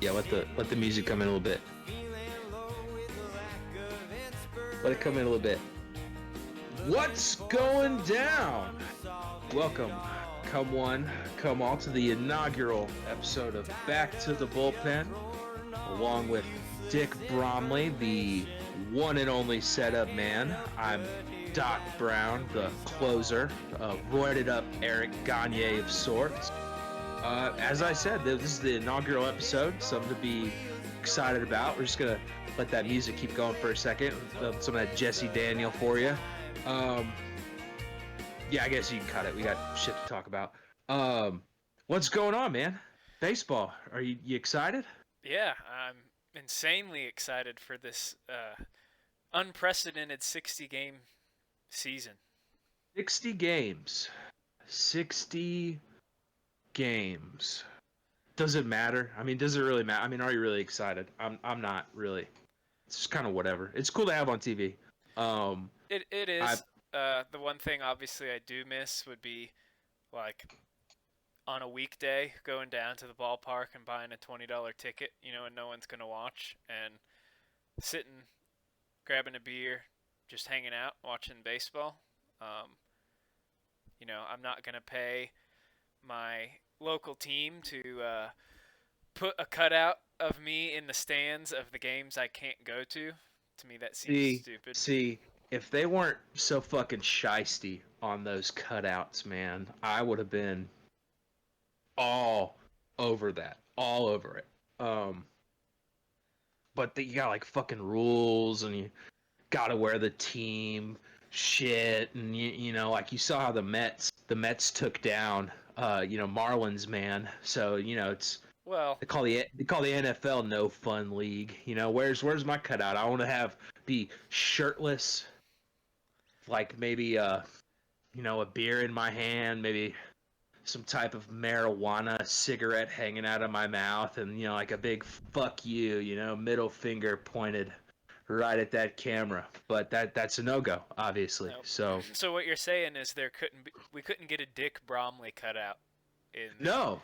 Yeah, let the music come in a little bit. Let it come in a little bit. What's going down? Welcome, come one, come all, to the inaugural episode of Back to the Bullpen, along with Dick Bromley, the one and only setup man. I'm Doc Brown, the closer, roided up Eric Gagne of sorts. As I said, this is the inaugural episode, something to be excited about. We're just going to let that music keep going for a second. Some of that Jesse Daniel for you. Yeah, I guess you can cut it. We got shit to talk about. What's going on, man? Baseball. Are you excited? Yeah, I'm insanely excited for this unprecedented 60-game season. 60 games. 60 games. Does it matter? I mean, does it really matter? I mean, are you really excited? I'm not really. It's just kind of whatever. It's cool to have on TV. It I is. The one thing obviously I do miss would be like on a weekday going down to the ballpark and buying a $20 ticket, and no one's gonna watch, and sitting, grabbing a beer, just hanging out, watching baseball. Um, I'm not gonna pay my local team to put a cutout of me in the stands of the games I can't go to. To me, that seems see stupid. see if they weren't so fucking shisty on those cutouts, man, I would have been all over that, all over it. But you got like fucking rules, and you gotta wear the team shit, and like you saw how the Mets took down Marlins, man. So it's Well, they call the NFL no fun league. Where's my cutout? I want to be shirtless, like maybe a beer in my hand, maybe some type of marijuana cigarette hanging out of my mouth, and like a big fuck you, middle finger pointed right at that camera. But that's a no-go, obviously. no. So So what you're saying is we couldn't get a Dick Bromley cutout in. no,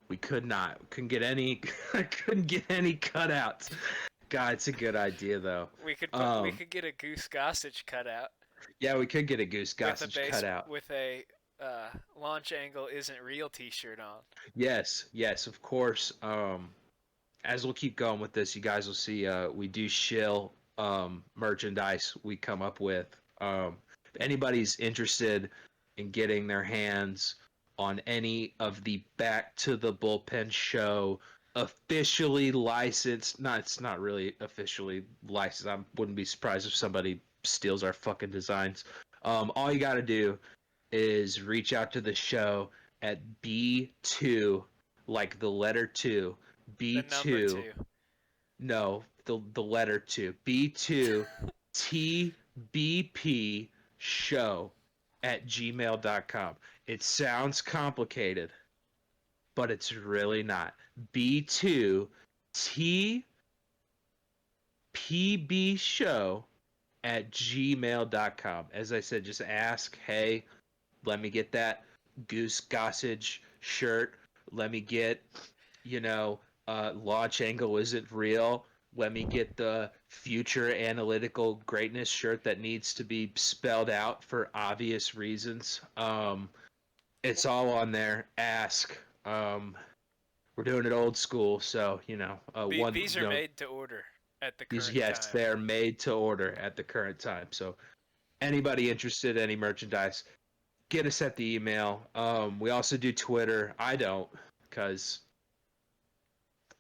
we could not. Couldn't get any. I couldn't get any cutouts. God, it's a good idea though. We could get a Goose Gossage cutout Yeah, we could get a Goose with a Gossage cutout. with a launch angle isn't real T-shirt on. Yes, of course. As we'll keep going with this, you guys will see we do shill merchandise we come up with. If anybody's interested in getting their hands on any of the Back to the Bullpen Show officially licensed, it's not really officially licensed. I wouldn't be surprised if somebody steals our fucking designs. All you got to do is reach out to the show at B2, like the letter 2, The number B2, two. no, the letter 2, B2 TBP show at gmail.com. It sounds complicated, but it's really not. B2 TPB show at gmail.com. As I said, just ask, hey, let me get that Goose Gossage shirt. Let me get, launch angle isn't real. Let me get the future analytical greatness shirt that needs to be spelled out for obvious reasons. It's all on there. Ask. We're doing it old school, so These are made to order at the these, current yes, time. they're made to order at the current time. So anybody interested in any merchandise, get us at the email. We also do Twitter. I don't, because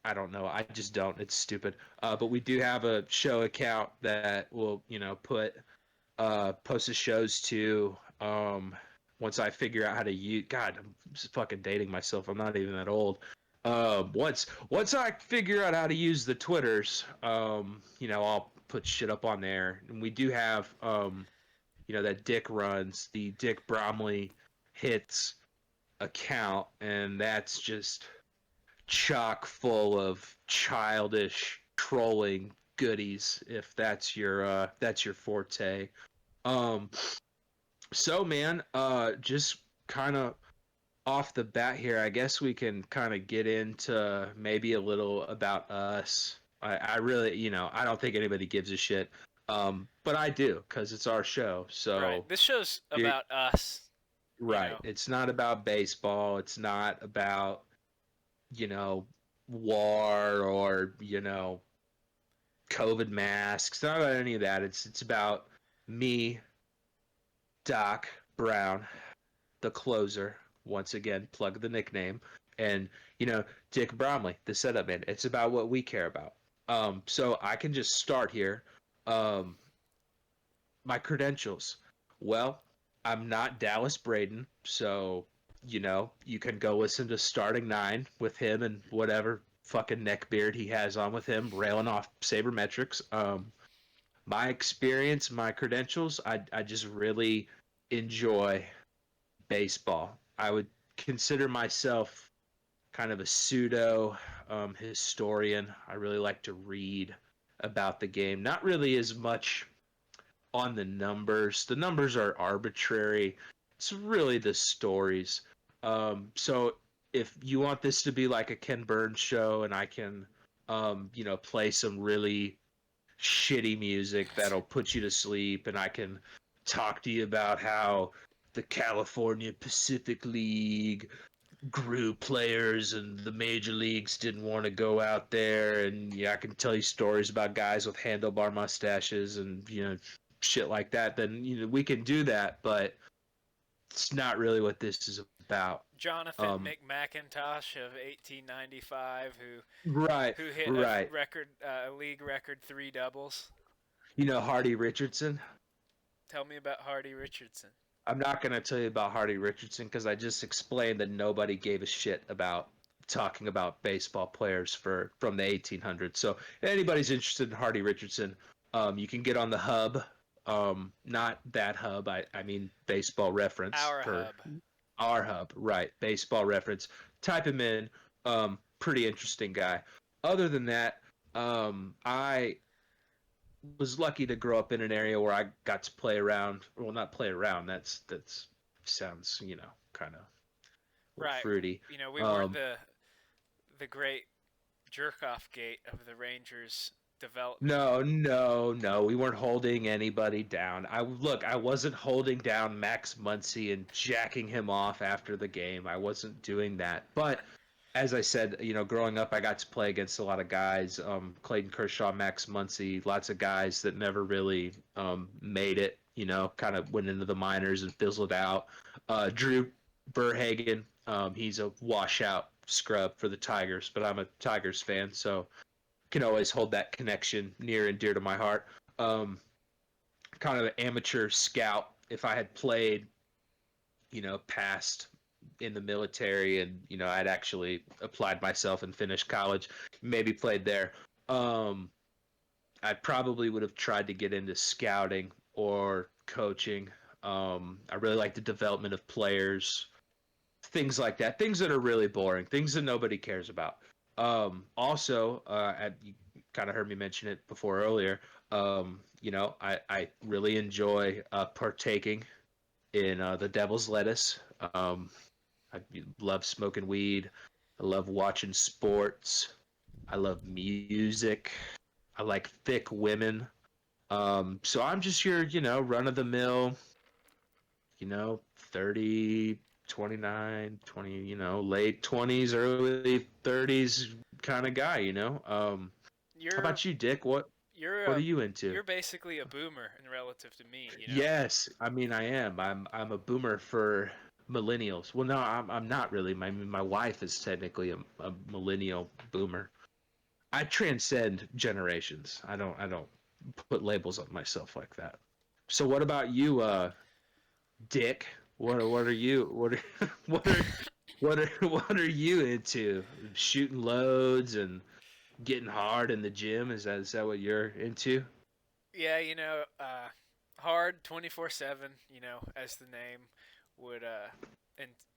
I don't know. I just don't. It's stupid. But we do have a show account that will, post the shows to. Once I figure out how to use. God, I'm just fucking dating myself. I'm not even that old. Once I figure out how to use the Twitters, I'll put shit up on there. And we do have, that Dick runs, the Dick Bromley Hits account, and that's just chock full of childish trolling goodies, if that's your forte. Um, so man, just kind of off the bat here, I guess we can kind of get into maybe a little about us. I really, I don't think anybody gives a shit. But I do because it's our show. Right. So This show's you're about us, you right. know. It's not about baseball. It's not about, you know, war or, COVID masks. It's not about any of that. It's about me, Doc Brown, the closer. Once again, plug the nickname, and Dick Bromley, the setup man. It's about what we care about. So I can just start here. Um, my credentials. Well, I'm not Dallas Braden, so you can go listen to Starting Nine with him and whatever fucking neckbeard he has on with him, railing off sabermetrics. My experience, my credentials, I just really enjoy baseball. I would consider myself kind of a pseudo historian. I really like to read about the game, not really as much on the numbers. The numbers are arbitrary. It's really the stories. So if you want this to be like a Ken Burns show, and I can, play some really shitty music that'll put you to sleep, and I can talk to you about how the California Pacific League grew players and the major leagues didn't want to go out there, and yeah, I can tell you stories about guys with handlebar mustaches and shit like that, then we can do that, but it's not really what this is about. Jonathan McMcIntosh of 1895, Right, who hit right. a league record 3 doubles. Hardy Richardson. Tell me about Hardy Richardson. I'm not going to tell you about Hardy Richardson because I just explained that nobody gave a shit about talking about baseball players from the 1800s. So if anybody's interested in Hardy Richardson, you can get on the hub. Not that hub. I mean baseball reference Our for hub. our hub. Right. Baseball reference. Type him in. Pretty interesting guy. Other than that, I was lucky to grow up in an area where I got to play around. Well, not play around. That's sounds kind of Right. fruity. We weren't the great jerk off gate of the Rangers development. No, no, no. We weren't holding anybody down. I wasn't holding down Max Muncy and jacking him off after the game. I wasn't doing that. But as I said, growing up, I got to play against a lot of guys. Clayton Kershaw, Max Muncy, lots of guys that never really made it. Kind of went into the minors and fizzled out. Drew Verhagen, he's a washout scrub for the Tigers, but I'm a Tigers fan, so can always hold that connection near and dear to my heart. Kind of an amateur scout. If I had played, past in the military and, I'd actually applied myself and finished college, maybe played there. I probably would have tried to get into scouting or coaching. I really like the development of players, things like that, things that are really boring, things that nobody cares about. Also, you kind of heard me mention it before earlier. I really enjoy partaking in the devil's lettuce. I love smoking weed. I love watching sports. I love music. I like thick women. So I'm just your, run of the mill, 30, 29, 20, late 20s, early 30s kind of guy. How You're about you, Dick? you're What a are you into? you're basically a boomer in relative to me. Yes, I mean I am. I'm a boomer for millennials. Well, no, I'm not really. My wife is technically a millennial boomer. I transcend generations. I don't put labels on myself like that. So what about you, Dick? What are you what are what are what are you into? Shooting loads and getting hard in the gym? Is that what you're into? Yeah, hard 24/7, as the name would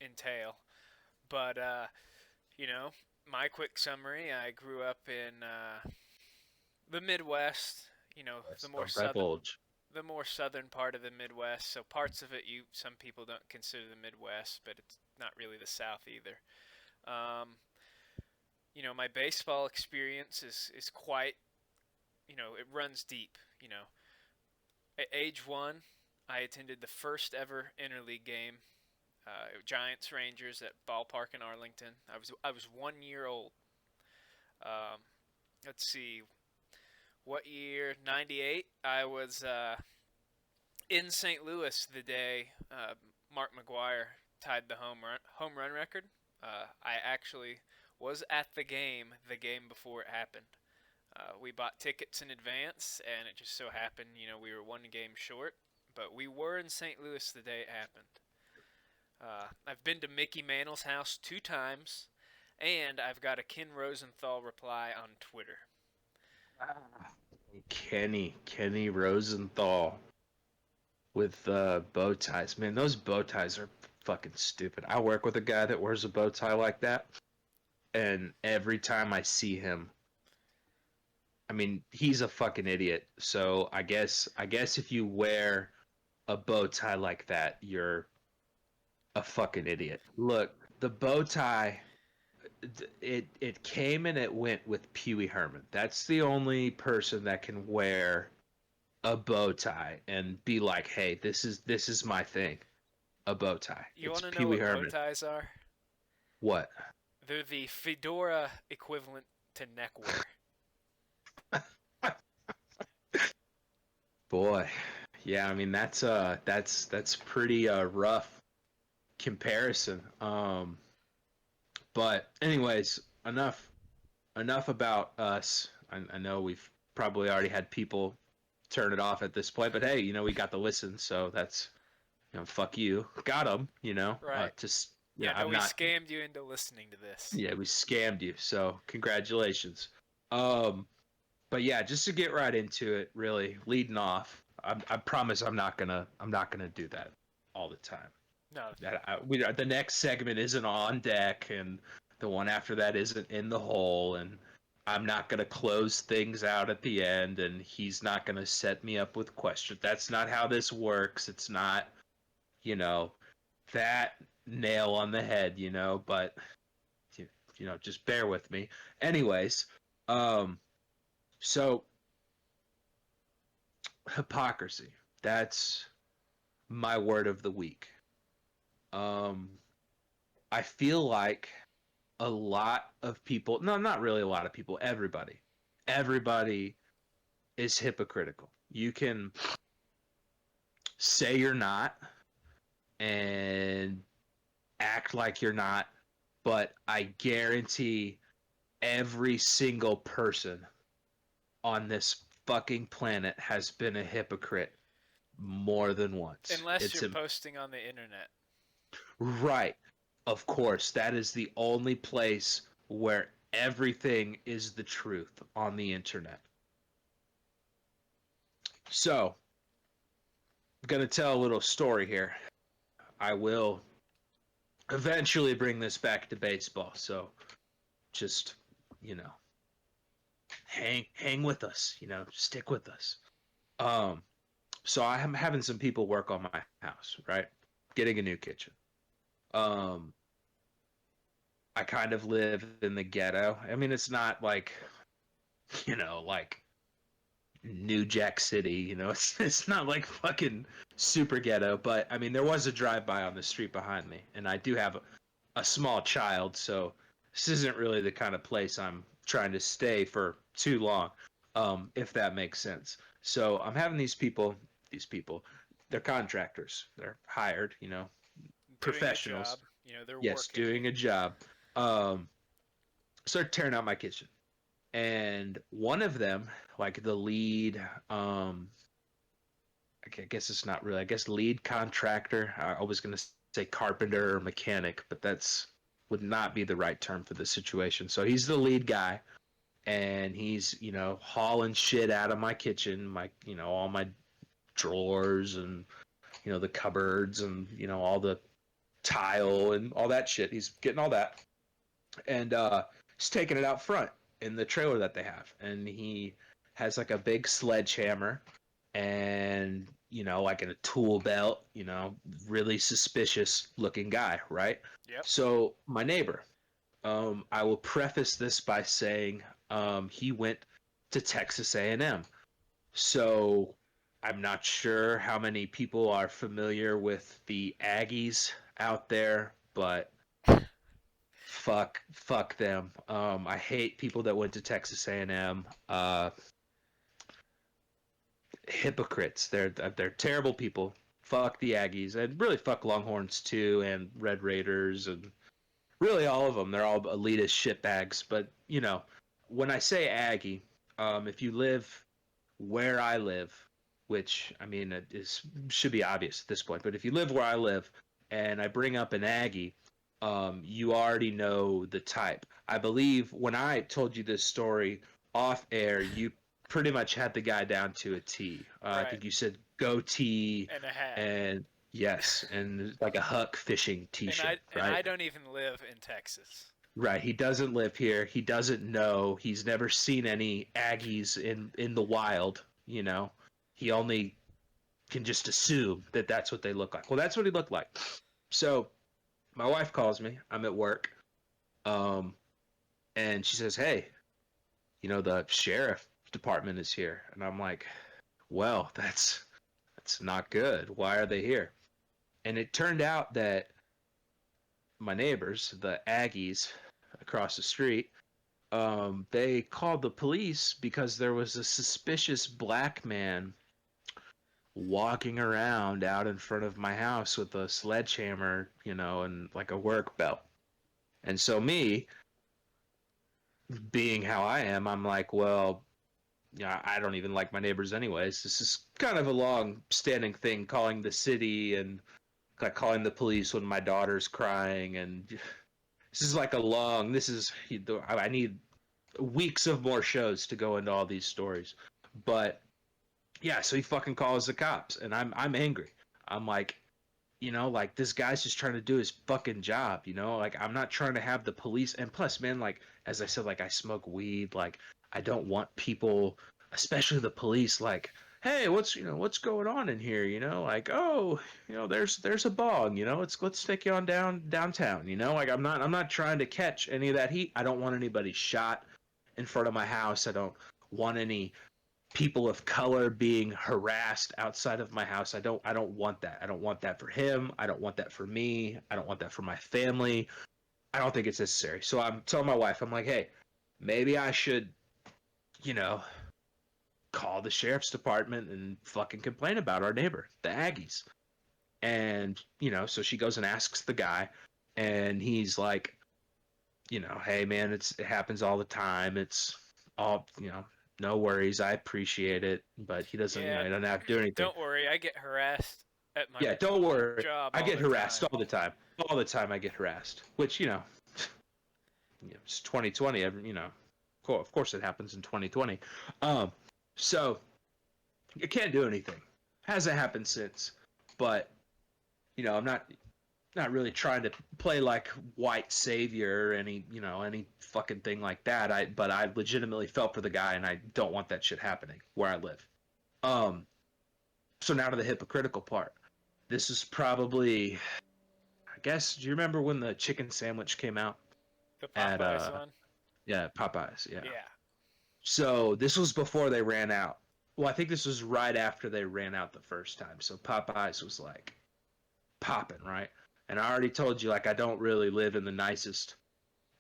entail. But you know, my quick summary, I grew up in the Midwest, Yes, don't divulge. the more southern part of the Midwest. So parts of it some people don't consider the Midwest, but it's not really the South either. Um, my baseball experience is quite, it runs deep. At age 1, I attended the first ever interleague game, Giants Rangers at Ballpark in Arlington. I was 1 year old. Um, let's see, what year? 98. I was in St. Louis the day Mark McGuire tied the home run record. I actually was at the game before it happened. We bought tickets in advance, and it just so happened, we were one game short, but we were in St. Louis the day it happened. I've been to Mickey Mantle's house 2 times, and I've got a Ken Rosenthal reply on Twitter. Kenny Rosenthal with bow ties. Man, those bow ties are fucking stupid. I work with a guy that wears a bow tie like that, and every time I see him, I mean, he's a fucking idiot. So I guess if you wear a bow tie like that, you're a fucking idiot. Look, the bow tie, it came and it went with Pee Wee Herman. That's the only person that can wear a bow tie and be like, hey, this is my thing. A bow tie. You It's want to Pee know Wee what Herman. bow ties are? What? They're the fedora equivalent to neckwear. Boy, yeah, I mean that's pretty rough comparison. But anyways, enough about us. I know we've probably already had people turn it off at this point, but hey, we got the listen, so that's fuck you, got them. Right. Just Yeah, no, I'm we not. scammed you into listening to this. Yeah, we scammed you, so congratulations. But yeah, just to get right into it, really leading off, I promise I'm not gonna do that all the time. No. The next segment isn't on deck, and the one after that isn't in the hole, and I'm not gonna close things out at the end, and he's not gonna set me up with questions. That's not how this works. It's not, that nail on the head, but just bear with me. Anyways, so hypocrisy. That's my word of the week. I feel like a lot of people, no, not really a lot of people, everybody is hypocritical. You can say you're not and act like you're not, but I guarantee every single person on this fucking planet has been a hypocrite more than once. Unless you're posting on the internet. Right. Of course, that is the only place where everything is the truth, on the internet. So, I'm going to tell a little story here. I will eventually bring this back to baseball, so just, hang with us, stick with us. So I'm having some people work on my house, right? Getting a new kitchen. I kind of live in the ghetto. I mean, it's not like, like New Jack City, it's not like fucking super ghetto, but I mean, there was a drive-by on the street behind me, and I do have a small child, so this isn't really the kind of place I'm trying to stay for too long, if that makes sense. So I'm having these people, they're contractors, they're hired, professionals. They're yes, working. doing a job. Started tearing out my kitchen, and one of them, like the lead, I guess it's not really, I guess lead contractor. I was gonna say carpenter or mechanic, but would not be the right term for the situation. So he's the lead guy, and he's hauling shit out of my kitchen, my all my drawers and the cupboards and all the tile and all that shit. He's getting all that, and he's taking it out front in the trailer that they have, and he has like a big sledgehammer, and, like in a tool belt, really suspicious looking guy, right? Yep. So my neighbor, I will preface this by saying he went to Texas A&M. So I'm not sure how many people are familiar with the Aggies out there, but fuck them. I hate people that went to Texas A&M. Hypocrites. They're terrible people. Fuck the Aggies, and really fuck Longhorns too, and Red Raiders, and really all of them. They're all elitist shitbags. But when I say Aggie, if you live where I live, which I mean it should be obvious at this point, but if you live where I live, and I bring up an Aggie, you already know the type. I believe when I told you this story off air, you pretty much had the guy down to a T. I Right. think you said goatee And a hat. and yes, and like a Huck fishing T-shirt, And right? I don't even live in Texas. Right. He doesn't live here. He doesn't know. He's never seen any Aggies in the wild. He only can just assume that that's what they look like. Well, that's what he looked like. So my wife calls me. I'm at work, and she says, "Hey, the sheriff department is here," and I'm like, "Well, that's not good. Why are they here?" And it turned out that my neighbors, the Aggies across the street, they called the police because there was a suspicious black man walking around out in front of my house with a sledgehammer, and like a work belt. And so me, being how I am, I'm like, well, I don't even like my neighbors anyways. This is kind of a long-standing thing, calling the city and like calling the police when my daughter's crying, and this is like I need weeks of more shows to go into all these stories. But yeah, so he fucking calls the cops, and I'm angry. I'm like, like this guy's just trying to do his fucking job, like I'm not trying to have the police. And plus, man, like as I said, like I smoke weed, like I don't want people, especially the police, like, hey, what's going on in here, like, oh, there's a bong, let's take you on downtown, like I'm not trying to catch any of that heat. I don't want anybody shot in front of my house. I don't want any people of color being harassed outside of my house. I don't want that. I don't want that for him. I don't want that for me. I don't want that for my family. I don't think it's necessary. So I'm telling my wife, I'm like, hey, maybe I should, you know, call the sheriff's department and fucking complain about our neighbor, the Aggies. And, so she goes and asks the guy, and he's like, hey man, it happens all the time. It's all, no worries. I appreciate it, but he doesn't, Yeah, he doesn't have to do anything. don't worry. I get harassed at my Yeah, don't worry. job I all get the harassed time. all the time. All the time I get harassed, which, it's 2020. Of course it happens in 2020. So you can't do anything. Hasn't happened since, but I'm not really trying to play like white savior or any fucking thing like that. But I legitimately felt for the guy, and I don't want that shit happening where I live. So now to the hypocritical part. This is probably, I guess, do you remember when the chicken sandwich came out The at Popeyes one? yeah, Popeyes, yeah. Yeah. So this was before they ran out. Well, I think this was right after they ran out the first time. So Popeyes was like popping, right? And I already told you, like, I don't really live in the nicest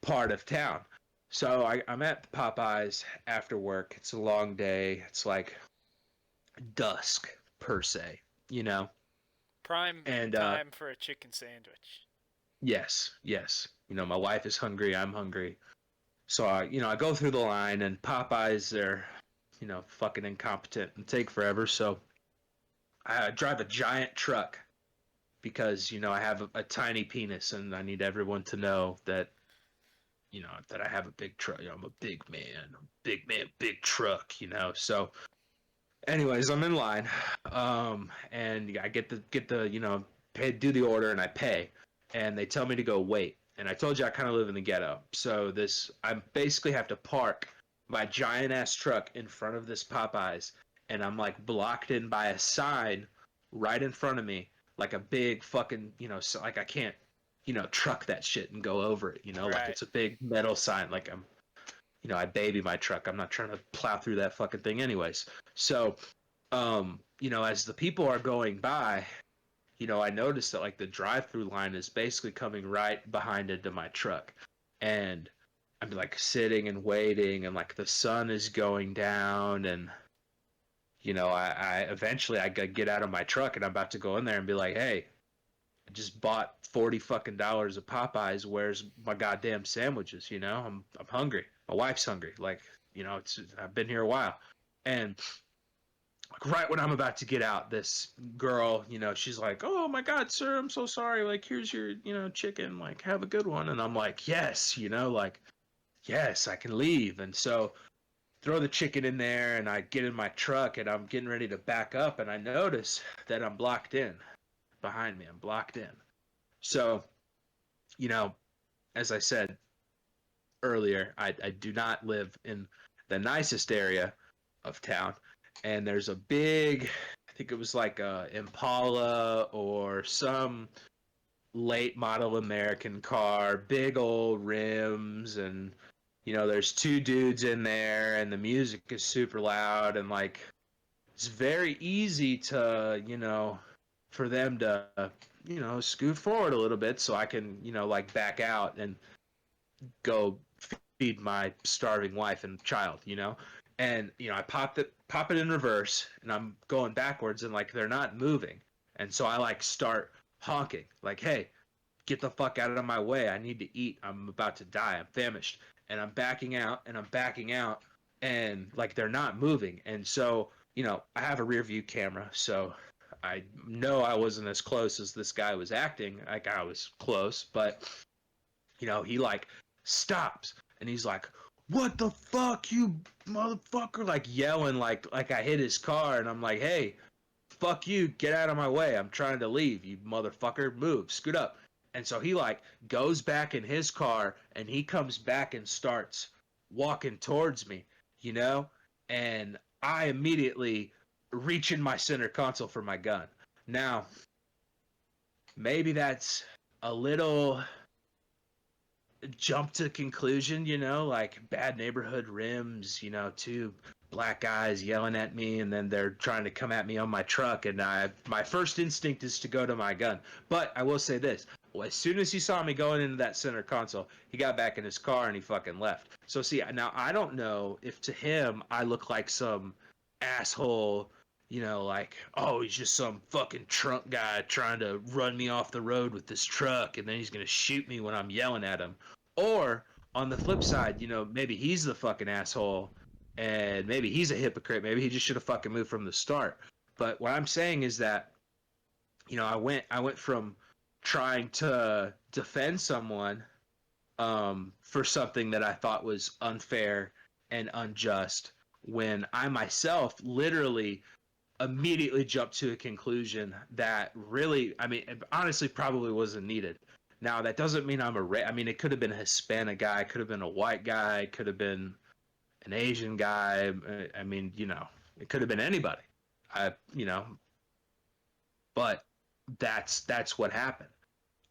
part of town. So I'm at the Popeyes after work. It's a long day. It's like dusk, per se, Prime And time for a chicken sandwich. yes, yes. My wife is hungry. I'm hungry. So I go through the line, and Popeyes, they're, fucking incompetent and take forever. So I drive a giant truck because, I have a tiny penis, and I need everyone to know that, that I have a big truck. I'm a big man, big truck, So anyways, I'm in line, and I get the do the order, and I pay, and they tell me to go wait. And I told you I kind of live in the ghetto, so I basically have to park my giant ass truck in front of this Popeyes, and I'm like blocked in by a sign right in front of me, like a big fucking, so like I can't, truck that shit and go over it, like Right. it's a big metal sign, like I'm, I baby my truck. I'm not trying to plow through that fucking thing anyways. So, as the people are going by, I noticed that like the drive-through line is basically coming right behind into my truck. And I'm like sitting and waiting, and like the sun is going down, and I eventually I get out of my truck, and I'm about to go in there and be like, hey, I just bought 40 fucking dollars of Popeyes. Where's my goddamn sandwiches? I'm hungry. My wife's hungry. Like, I've been here a while. And like right when I'm about to get out, this girl, she's like, "Oh my God, sir, I'm so sorry. Like, here's your, chicken. Like, have a good one." And I'm like, "Yes, like, yes, I can leave." And so throw the chicken in there, and I get in my truck, and I'm getting ready to back up, and I notice that I'm blocked in behind me. I'm blocked in. So, as I said earlier, I do not live in the nicest area of town, and there's a big, I think it was like a Impala or some late model American car, big old rims, and there's two dudes in there, and the music is super loud, and like it's very easy to for them to scoot forward a little bit so I can like back out and go feed my starving wife and child, and I pop it in reverse, and I'm going backwards, and like they're not moving, and so I like start honking like, hey, get the fuck out of my way, I need to eat, I'm about to die, I'm famished. And I'm backing out, and I'm backing out, and like they're not moving. And so I have a rear view camera, so I know I wasn't as close as this guy was acting like I was close, but he like stops, and he's like, "What the fuck, you motherfucker!" Like yelling, like I hit his car, and I'm like, "Hey, fuck you, get out of my way, I'm trying to leave, you motherfucker, move, scoot up." And so he like goes back in his car, and he comes back and starts walking towards me, and I immediately reach in my center console for my gun. Now, maybe that's a little jump to conclusion, like bad neighborhood rims, two black guys yelling at me, and then they're trying to come at me on my truck, and my first instinct is to go to my gun. But I will say this, as soon as he saw me going into that center console, he got back in his car and he fucking left. So see, now I don't know if to him I look like some asshole, like, oh, he's just some fucking trunk guy trying to run me off the road with this truck, and then he's going to shoot me when I'm yelling at him. Or on the flip side, maybe he's the fucking asshole, and maybe he's a hypocrite. Maybe he just should have fucking moved from the start. But what I'm saying is that, I went from trying to defend someone for something that I thought was unfair and unjust, when I myself literally immediately jumped to a conclusion that really, I mean, honestly, probably wasn't needed. Now, that doesn't mean I mean, it could have been a Hispanic guy, could have been a white guy, could have been an Asian guy. I mean, it could have been anybody. I, but that's what happened.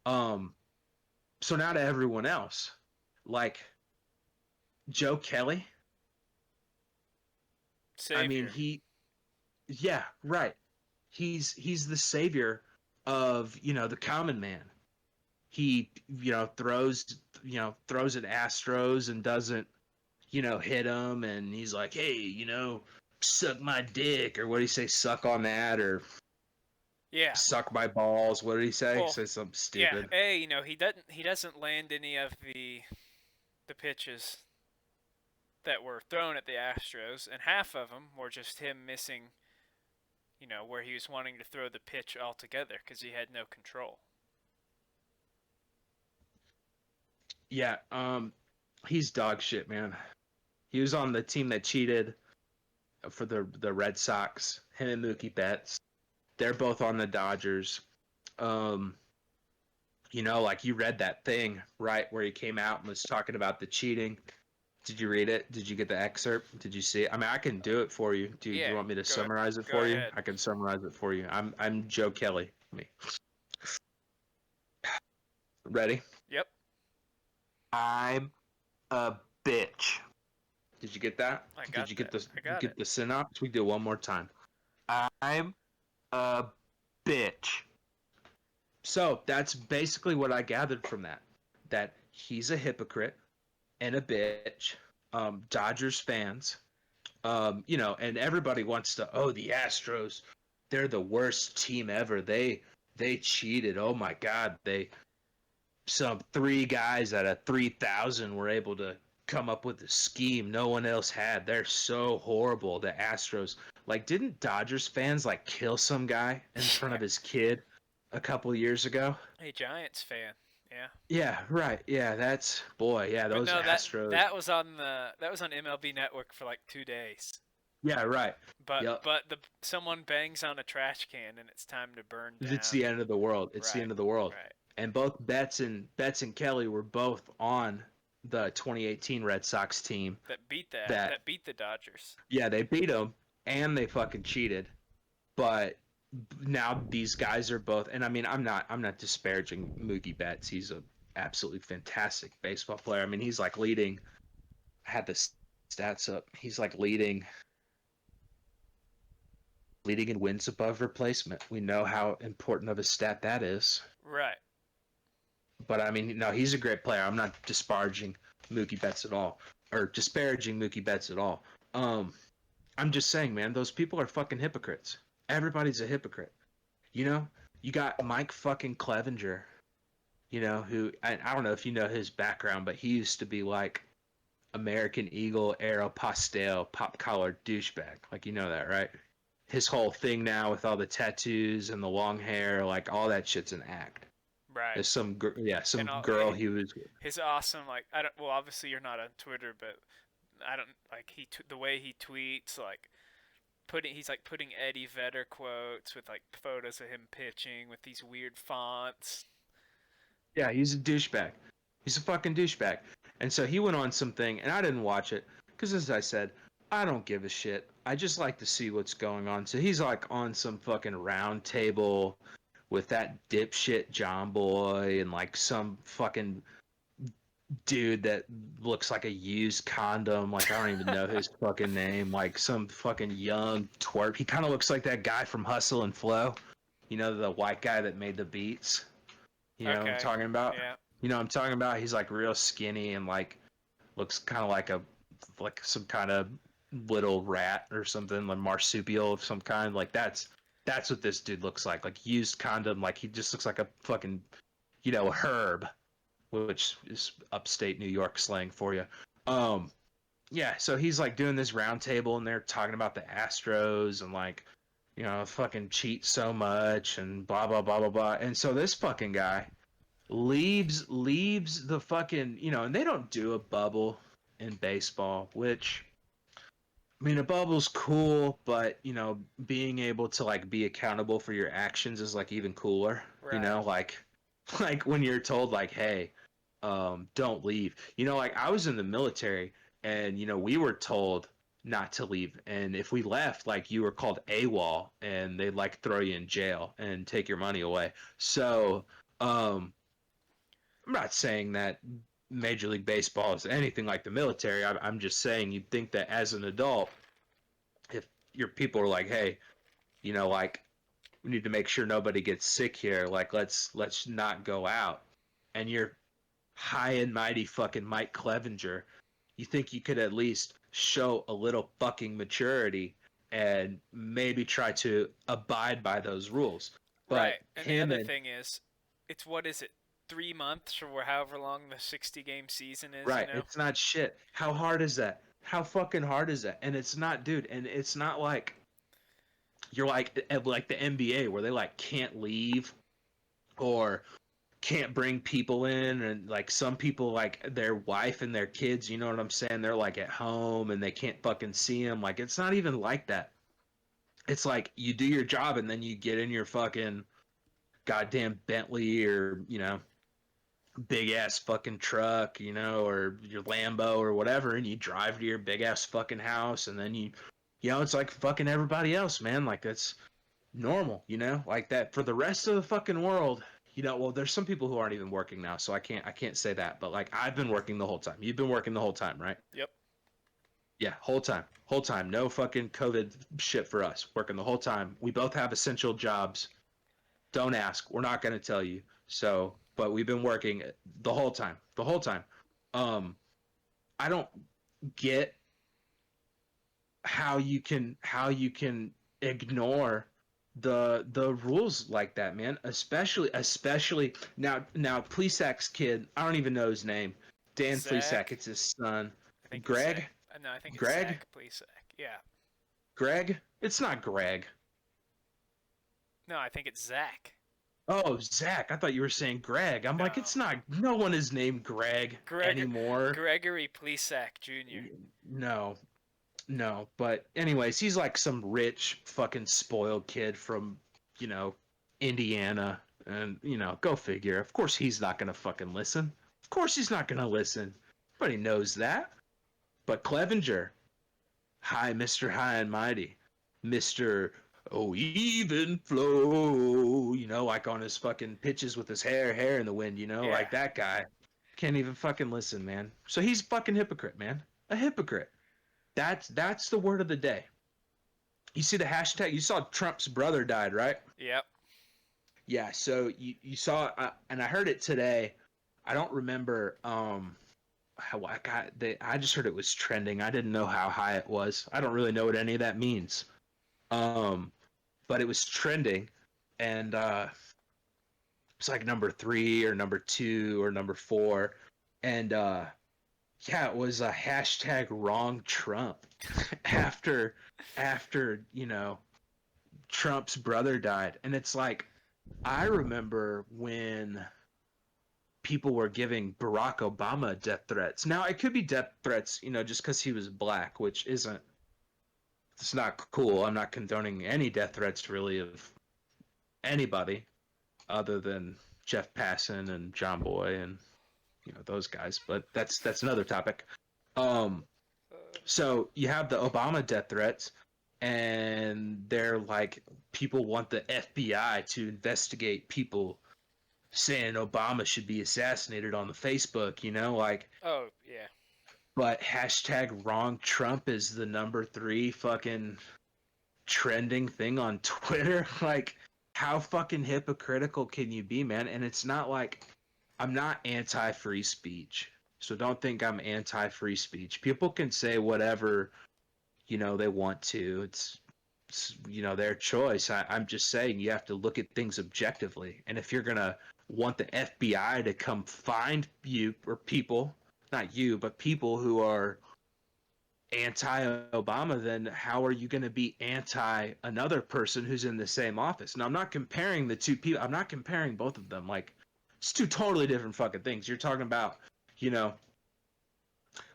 So now to everyone else, like Joe Kelly. Savior. I mean, yeah, right. He's the savior of the common man. He throws at Astros and doesn't hit him, and he's like, hey, suck my dick, or what did he say, suck on that, or yeah, suck my balls. What did he say? well, He said something stupid. yeah. He doesn't land any of the pitches that were thrown at the Astros, and half of them were just him missing, where he was wanting to throw the pitch altogether because he had no control. Yeah, he's dog shit, man. He was on the team that cheated for the Red Sox. Him and Mookie Betts. They're both on the Dodgers. Like you read that thing, right, where he came out and was talking about the cheating. Did you read it? Did you get the excerpt? Did you see it? I mean, I can do it for you. Do Yeah, you want me to go summarize it go for you? ahead. I can summarize it for you. I'm Joe Kelly. Me. Ready? Yep, I'm a bitch. Did you get that? I Did got you that. get the I got it. synopsis? We do it one more time. I'm a bitch. So that's basically what I gathered from that. That he's a hypocrite and a bitch. Dodgers fans, and everybody wants to. Oh, the Astros, they're the worst team ever. They cheated. Oh my God, some three guys out of 3,000 were able to come up with a scheme no one else had. They're so horrible. The Astros, like, didn't Dodgers fans like kill some guy in front Yeah. of his kid a couple years ago? Hey, Giants fan. Yeah. Yeah, right. Yeah, that's boy. Yeah, But those no, that Astros. that was on MLB Network for like 2 days. Yeah, right. But Yep. but the someone bangs on a trash can and it's time to burn It's down. the end of the world. It's the Right. end of the world. Right. And both Betts and Kelly were both on the 2018 Red Sox team. That That beat the Dodgers. yeah, they beat them and they fucking cheated. But now these guys are both, and I mean, I'm not disparaging Mookie Betts. He's a absolutely fantastic baseball player. I mean, he's like leading. I had the stats up. He's like leading in wins above replacement. We know how important of a stat that is. Right. But I mean, no, he's a great player. I'm not disparaging Mookie Betts at all, or disparaging Mookie Betts at all. I'm just saying, man, those people are fucking hypocrites. Everybody's a hypocrite. You know, you got Mike fucking Clevenger, who I don't know if you know his background, but he used to be like American Eagle, Aeropostale, pop collar douchebag. Like, you know that, right? His whole thing now with all the tattoos and the long hair, like all that shit's an act. Right. There's some And all, girl he was. his awesome like I don't well obviously you're not on Twitter but I don't like the way he tweets like he's like putting Eddie Vedder quotes with like photos of him pitching with these weird fonts. Yeah, he's a douchebag. He's a fucking douchebag. And so he went on something, and I didn't watch it because, as I said, I don't give a shit. I just like to see what's going on. So he's like on some fucking round table with that dipshit John Boy and like some fucking dude that looks like a used condom. Like, I don't even know his fucking name. Like some fucking young twerp. He kind of looks like that guy from Hustle and Flow. You know, the white guy that made the beats. You know what I'm talking about? Yeah. You know what I'm talking about? He's like real skinny and like looks kind of like some kind of little rat or something, like marsupial of some kind. Like that's what this dude looks like used condom. Like he just looks like a fucking, a herb, which is upstate New York slang for you. Yeah. So he's like doing this round table and they're talking about the Astros and like, fucking cheat so much and blah blah blah blah blah. And so this fucking guy leaves the fucking, and they don't do a bubble in baseball, which I mean, a bubble's cool, but being able to like be accountable for your actions is like even cooler. Right. Like when you're told like, hey, don't leave. Like I was in the military and we were told not to leave, and if we left, like you were called AWOL and they'd like throw you in jail and take your money away. So I'm not saying that Major League Baseball is anything like the military. I'm just saying you'd think that as an adult, if your people are like, hey, like we need to make sure nobody gets sick here, like let's not go out, and you're high and mighty fucking Mike Clevenger, you think you could at least show a little fucking maturity and maybe try to abide by those rules. Right. But And the him other and thing is it's what is it? 3 months or however long the 60-game season is, right, it's not shit. How hard is that? How fucking hard is that? And it's not, dude, and it's not like you're like the NBA where they like can't leave or can't bring people in, and like some people like their wife and their kids, you know what I'm saying? They're like at home and they can't fucking see them. Like it's not even like that. It's like you do your job and then you get in your fucking goddamn Bentley or, big ass fucking truck, you know, or your Lambo or whatever, and you drive to your big ass fucking house, and then you know, it's like fucking everybody else, man. Like that's normal, you know, like that for the rest of the fucking world. You know, well, there's some people who aren't even working now, so I can't say that. But like, I've been working the whole time. You've been working the whole time, right? Yep. Yeah, whole time. No fucking COVID shit for us. Working the whole time. We both have essential jobs. Don't ask. We're not gonna tell you. So, but we've been working the whole time. Um, I don't get how you can ignore the rules like that, man. Especially now Plesac's kid, I don't even know his name. Dan Plesac, Zach. it's his son. I think it's Greg? Zach. No, I think it's Greg? Zach Plesac. Yeah. Greg? It's not Greg. No, I think it's Zach. Oh, Zach. I thought you were saying Greg. I'm like, No. it's not. No one is named Greg anymore. Gregory Plesac Jr. No, no. But anyways, he's like some rich fucking spoiled kid from, you know, Indiana. And, you know, go figure. Of course he's not going to fucking listen. Of course he's not going to listen. Everybody knows that. But Clevenger, hi, Mr. High and Mighty. Mr. Oh, even flow, you know, like on his fucking pitches with his hair in the wind, you know, Yeah. like that guy can't even fucking listen, man. So he's fucking hypocrite, man. A hypocrite. That's the word of the day. You see the hashtag? You saw Trump's brother died, right? Yep. Yeah. So you saw, and I heard it today. I don't remember how I got. I just heard it was trending. I didn't know how high it was. I don't really know what any of that means. But it was trending, and it's like number 3 or number 2 or number 4, and yeah, it was a hashtag wrong Trump after you know Trump's brother died, and it's like I remember when people were giving Barack Obama death threats. Now it could be death threats, you know, just because he was black, which isn't. It's not cool. I'm not condoning any death threats really of anybody other than Jeff Passan and John Boy and you know those guys. But that's another topic. Um, so you have the Obama death threats, and they're like people want the FBI to investigate people saying Obama should be assassinated on the Facebook. You know, like. Oh, yeah. But hashtag wrong Trump is the number 3 fucking trending thing on Twitter. Like, how fucking hypocritical can you be, man? And it's not like I'm not anti-free speech. So don't think I'm anti-free speech. People can say whatever, you know, they want to. It's you know, their choice. I'm just saying you have to look at things objectively. And if you're going to want the FBI to come find you or people, not you, but people who are anti-Obama, then how are you going to be anti another person who's in the same office? Now, I'm not comparing the two people. I'm not comparing both of them. Like, it's two totally different fucking things. You're talking about, you know,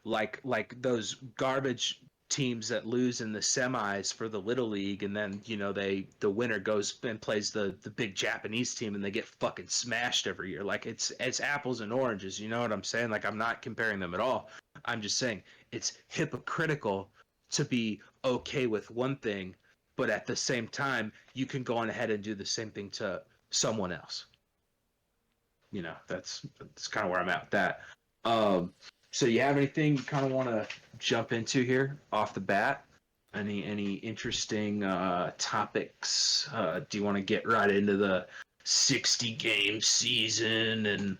like those garbage teams that lose in the semis for the little league, and then you know the winner goes and plays the big Japanese team, and they get fucking smashed every year. Like it's apples and oranges. You know what I'm saying? Like I'm not comparing them at all. I'm just saying it's hypocritical to be okay with one thing, but at the same time you can go on ahead and do the same thing to someone else. You know, that's kind of where I'm at with that. So you have anything you kind of want to jump into here off the bat? Any interesting topics? Do you want to get right into the 60 game season and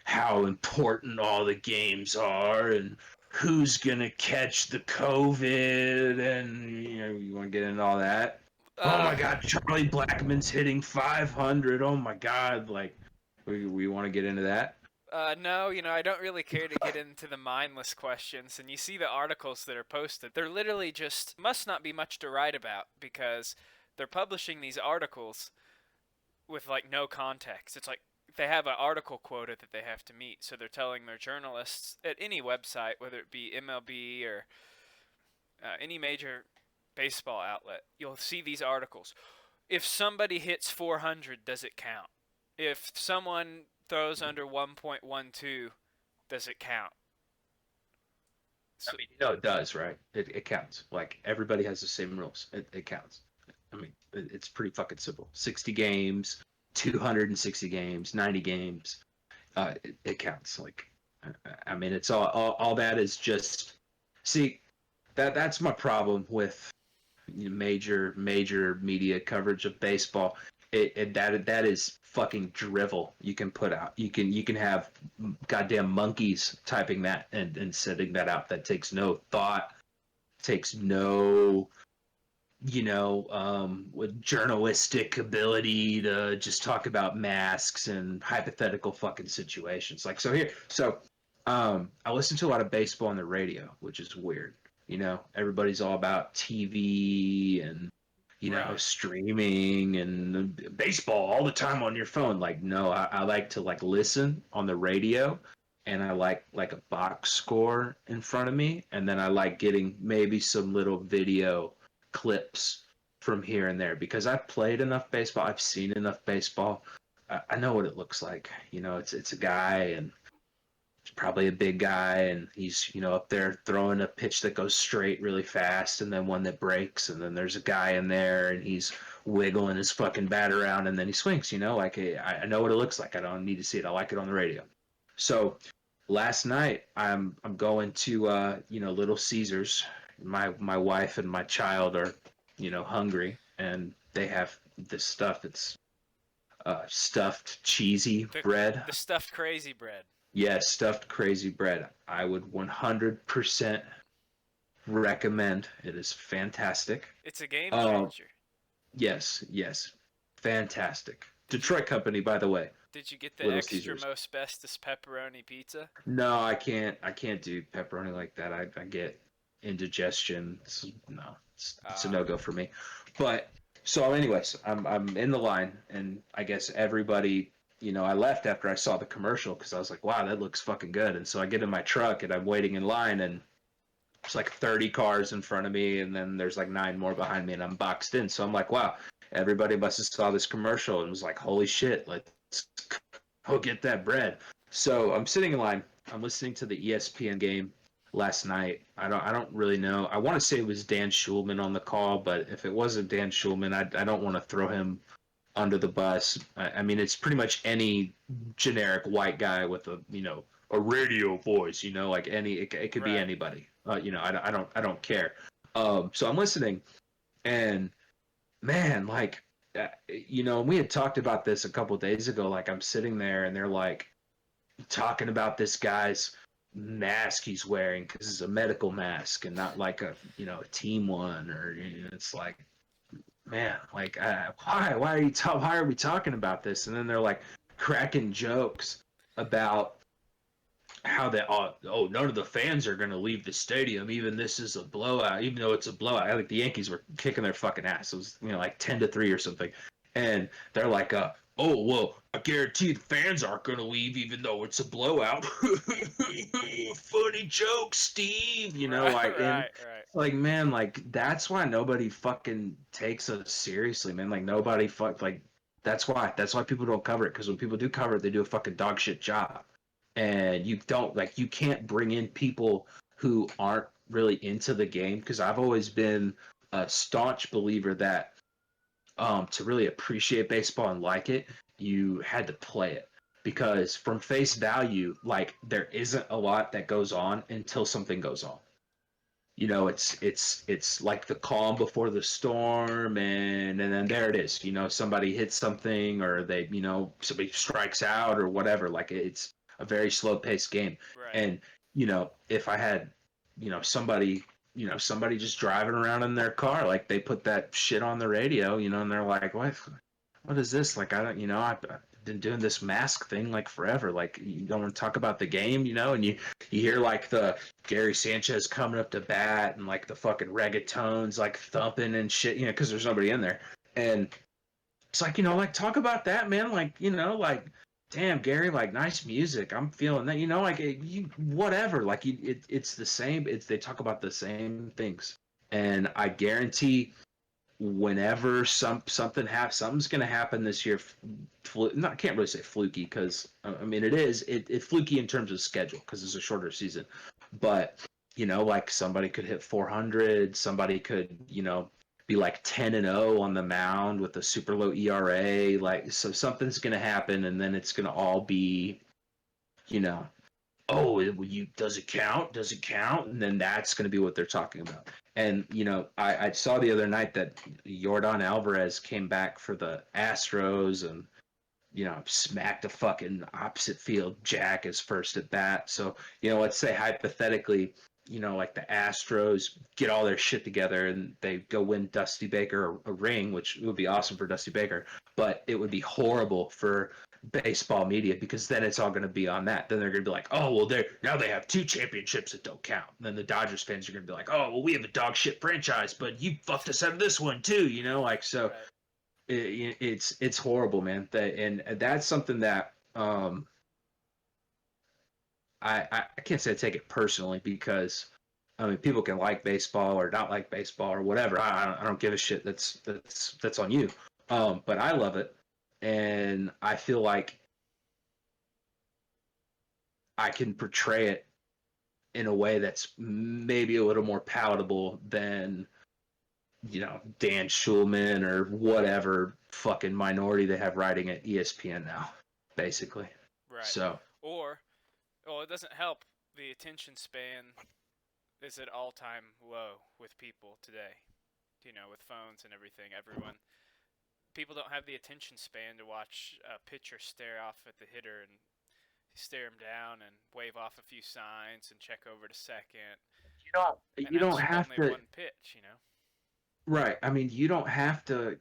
how important all the games are and who's gonna catch the COVID and you know you want to get into all that? Oh my God, Charlie Blackmon's hitting 500. Oh my God, like we want to get into that. No, you know, I don't really care to get into the mindless questions. And you see the articles that are posted. They're literally just, must not be much to write about because they're publishing these articles with, like, no context. It's like they have an article quota that they have to meet. So they're telling their journalists at any website, whether it be MLB or any major baseball outlet, you'll see these articles. If somebody hits 400, does it count? If someone throws under 1.12, does it count? I mean, it does, right? It counts. Like everybody has the same rules. It counts. I mean, it's pretty fucking simple. 60 games, 260 games, 90 games. It counts. Like, I mean, it's all that is just. See, that's my problem with major media coverage of baseball. That is fucking drivel you can put out. You can have goddamn monkeys typing that and sending that out. That takes no thought, takes no with journalistic ability to just talk about masks and hypothetical fucking situations. Like I listen to a lot of baseball on the radio, which is weird. Everybody's all about TV and Right. streaming and baseball all the time on your phone. Like, no, I like to like listen on the radio, and I like a box score in front of me, and then I like getting maybe some little video clips from here and there because I've played enough baseball, I've seen enough baseball. I know what it looks like. It's a guy, and it's probably a big guy, and he's up there throwing a pitch that goes straight really fast, and then one that breaks, and then there's a guy in there, and he's wiggling his fucking bat around, and then he swings. Like I know what it looks like. I don't need to see it. I like it on the radio. So last night I'm going to Little Caesars. My wife and my child are hungry, and they have this stuff. It's stuffed cheesy bread. The stuffed crazy bread. Yes, stuffed crazy bread. I would 100% recommend. It is fantastic. It's a game changer. Yes, fantastic. Detroit company, by the way. Did you get the Little extra Caesars. most bestest pepperoni pizza? No, I can't do pepperoni like that. I get indigestion. It's a no-go for me. But so anyways, I'm in the line, and I guess everybody, I left after I saw the commercial because I was like, wow, that looks fucking good. And so I get in my truck and I'm waiting in line, and there's like 30 cars in front of me, and then there's like 9 more behind me, and I'm boxed in. So I'm like, wow, everybody must have saw this commercial and was like, holy shit, let's go get that bread. So I'm sitting in line. I'm listening to the ESPN game last night. I don't really know. I want to say it was Dan Schulman on the call, but if it wasn't Dan Schulman, I don't want to throw him under the bus. I mean, it's pretty much any generic white guy with a radio voice. Like it could be anybody. I don't care. So I'm listening, and man, like, we had talked about this a couple of days ago. Like, I'm sitting there, and they're like talking about this guy's mask he's wearing because it's a medical mask and not like a team one, or it's like, man, like, why are we talking about this? And then they're like cracking jokes about how that none of the fans are going to leave the stadium, even this is a blowout, even though it's a blowout. Like the Yankees were kicking their fucking ass. It was like 10-3 or something, and they're like, oh well, I guarantee the fans aren't going to leave even though it's a blowout. Funny joke, Steve. Like, man, like, that's why nobody fucking takes us seriously, man. Like, nobody that's why people don't cover it, because when people do cover it, they do a fucking dog shit job. And you can't bring in people who aren't really into the game, because I've always been a staunch believer that to really appreciate baseball and like it, you had to play it. Because from face value, like, there isn't a lot that goes on until something goes on. It's like the calm before the storm, and then there it is. Somebody hits something, or they, somebody strikes out or whatever. Like, it's a very slow paced game. Right. And, if I had, somebody just driving around in their car, like, they put that shit on the radio, and they're like, what is this? Like, I don't, I've been doing this mask thing like forever. Like, you don't want to talk about the game, and you hear like the Gary Sanchez coming up to bat, and like the fucking reggaetones like thumping and shit, because there's nobody in there. And it's like, like, talk about that, man. Like, like, damn, Gary, like, nice music. I'm feeling that, like, whatever. Like, it's the same. They talk about the same things. And I guarantee whenever something happens, something's going to happen this year. I can't really say fluky because I mean it's fluky in terms of schedule because it's a shorter season, but like somebody could hit 400, somebody could be like 10-0 on the mound with a super low ERA, like so something's going to happen, and then it's going to all be you know oh, does it count? Does it count? And then that's going to be what they're talking about. And I saw the other night that Yordan Alvarez came back for the Astros and smacked a fucking opposite field jack his first at bat. So let's say hypothetically, like the Astros get all their shit together and they go win Dusty Baker a ring, which would be awesome for Dusty Baker, but it would be horrible for baseball media because then it's all going to be on that. Then they're going to be like, oh, well, now they have 2 championships that don't count. And then the Dodgers fans are going to be like, oh, well, we have a dog shit franchise, but you fucked us out of this one too, like so. Right. It's horrible, man. And that's something that I can't say I take it personally because I mean people can like baseball or not like baseball or whatever. I don't give a shit. That's on you. But I love it, and I feel like I can portray it in a way that's maybe a little more palatable than Dan Schulman or whatever fucking minority they have writing at ESPN now, basically. Right. So. Or, well, it doesn't help. The attention span is at all-time low with people today. With phones and everything, people don't have the attention span to watch a pitcher stare off at the hitter and stare him down and wave off a few signs and check over to second. You don't have to. One pitch, Right. I mean, you don't have to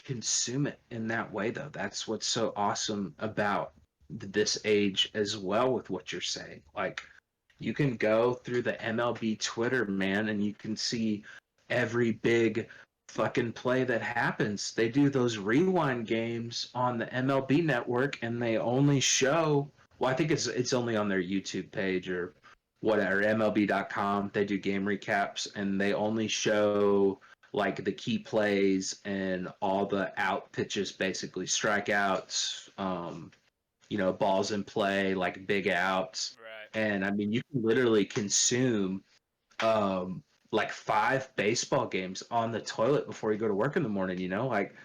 consume it in that way though. That's what's so awesome about this age as well with what you're saying. Like you can go through the MLB Twitter, man, and you can see every big fucking play that happens. They do those rewind games on the MLB network and they only show I think it's only on their YouTube page or whatever, MLB.com. They do game recaps and they only show like the key plays and all the out pitches, basically strikeouts, balls in play, like big outs. Right. And I mean, you can literally consume like 5 baseball games on the toilet before you go to work in the morning, like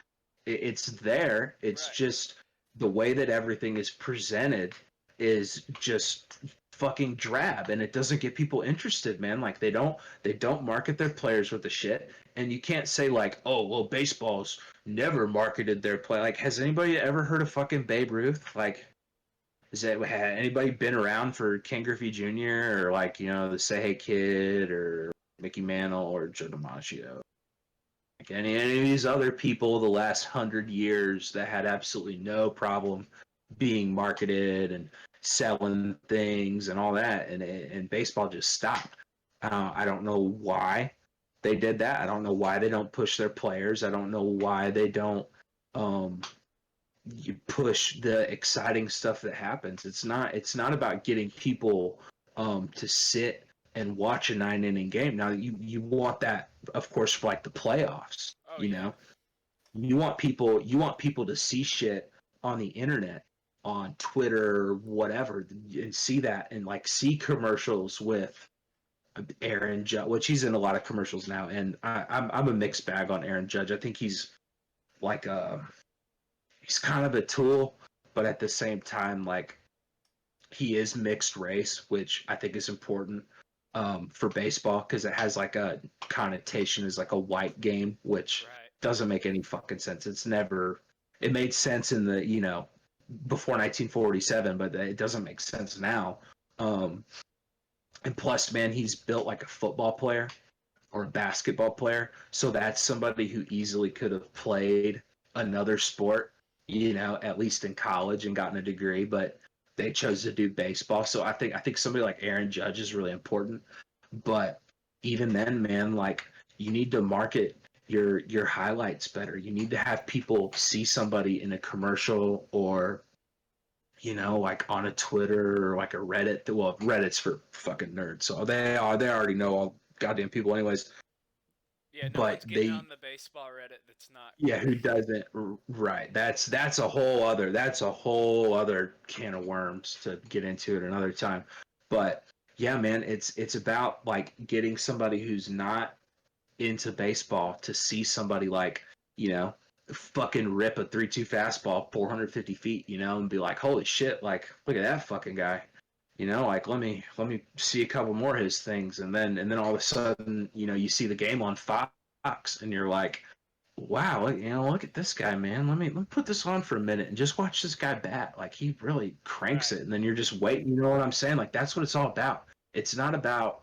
it's there. It's right. Just the way that everything is presented is just fucking drab and it doesn't get people interested, man. Like they don't market their players with the shit. And you can't say like, oh, well, baseball's never marketed their play. Like, has anybody ever heard of fucking Babe Ruth? Like, had anybody been around for Ken Griffey Jr. or like, the Say Hey Kid or Mickey Mantle or Joe DiMaggio? Like any of these other people the last 100 years that had absolutely no problem being marketed and selling things and all that, and baseball just stopped. I don't know why they did that. I don't know why they don't push their players. I don't know why they don't you push the exciting stuff that happens. It's not about getting people to sit and watch a 9-inning game. Now you want that, of course, for like the playoffs. Know, you want people to see shit on the internet, on Twitter, whatever, and see that and like see commercials with Aaron Judge, which he's in a lot of commercials now. And I'm a mixed bag on Aaron Judge. I think he's like he's kind of a tool, but at the same time, like he is mixed race, which I think is important for baseball because it has like a connotation as like a white game, which doesn't make any fucking sense. It made sense in the, before 1947, but it doesn't make sense now. And plus, man, he's built like a football player or a basketball player. So that's somebody who easily could have played another sport, at least in college and gotten a degree, but they chose to do baseball. So I think somebody like Aaron Judge is really important. But even then, man, like you need to market your highlights better. You need to have people see somebody in a commercial or like on a Twitter or like a Reddit. Well, Reddit's for fucking nerds, so they already know all goddamn people anyways. Yeah, no but one's getting on the baseball Reddit that's not. yeah, who doesn't? Right. That's a whole other can of worms to get into at another time. But yeah, man, it's about like getting somebody who's not into baseball to see somebody like, you know, fucking rip a 3-2 fastball 450 feet, you know, and be like, holy shit, like look at that fucking guy. You know, like let me see a couple more of his things, and then all of a sudden, you know, you see the game on Fox, and you're like, wow, you know, look at this guy, man. Let me put this on for a minute and just watch this guy bat. Like he really cranks Right. it, and then you're just waiting. You know what I'm saying? Like that's what it's all about. It's not about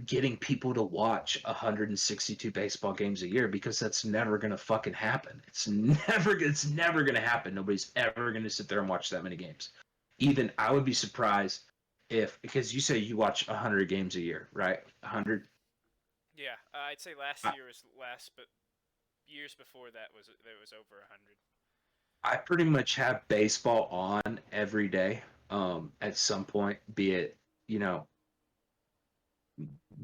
getting people to watch 162 baseball games a year because that's never gonna fucking happen. It's never gonna happen. Nobody's ever gonna sit there and watch that many games. Even I would be surprised if, because you say you watch 100 games a year, right? 100. Yeah, I'd say last year was less, but years before that was there was over 100. I pretty much have baseball on every day, at some point, be it, you know,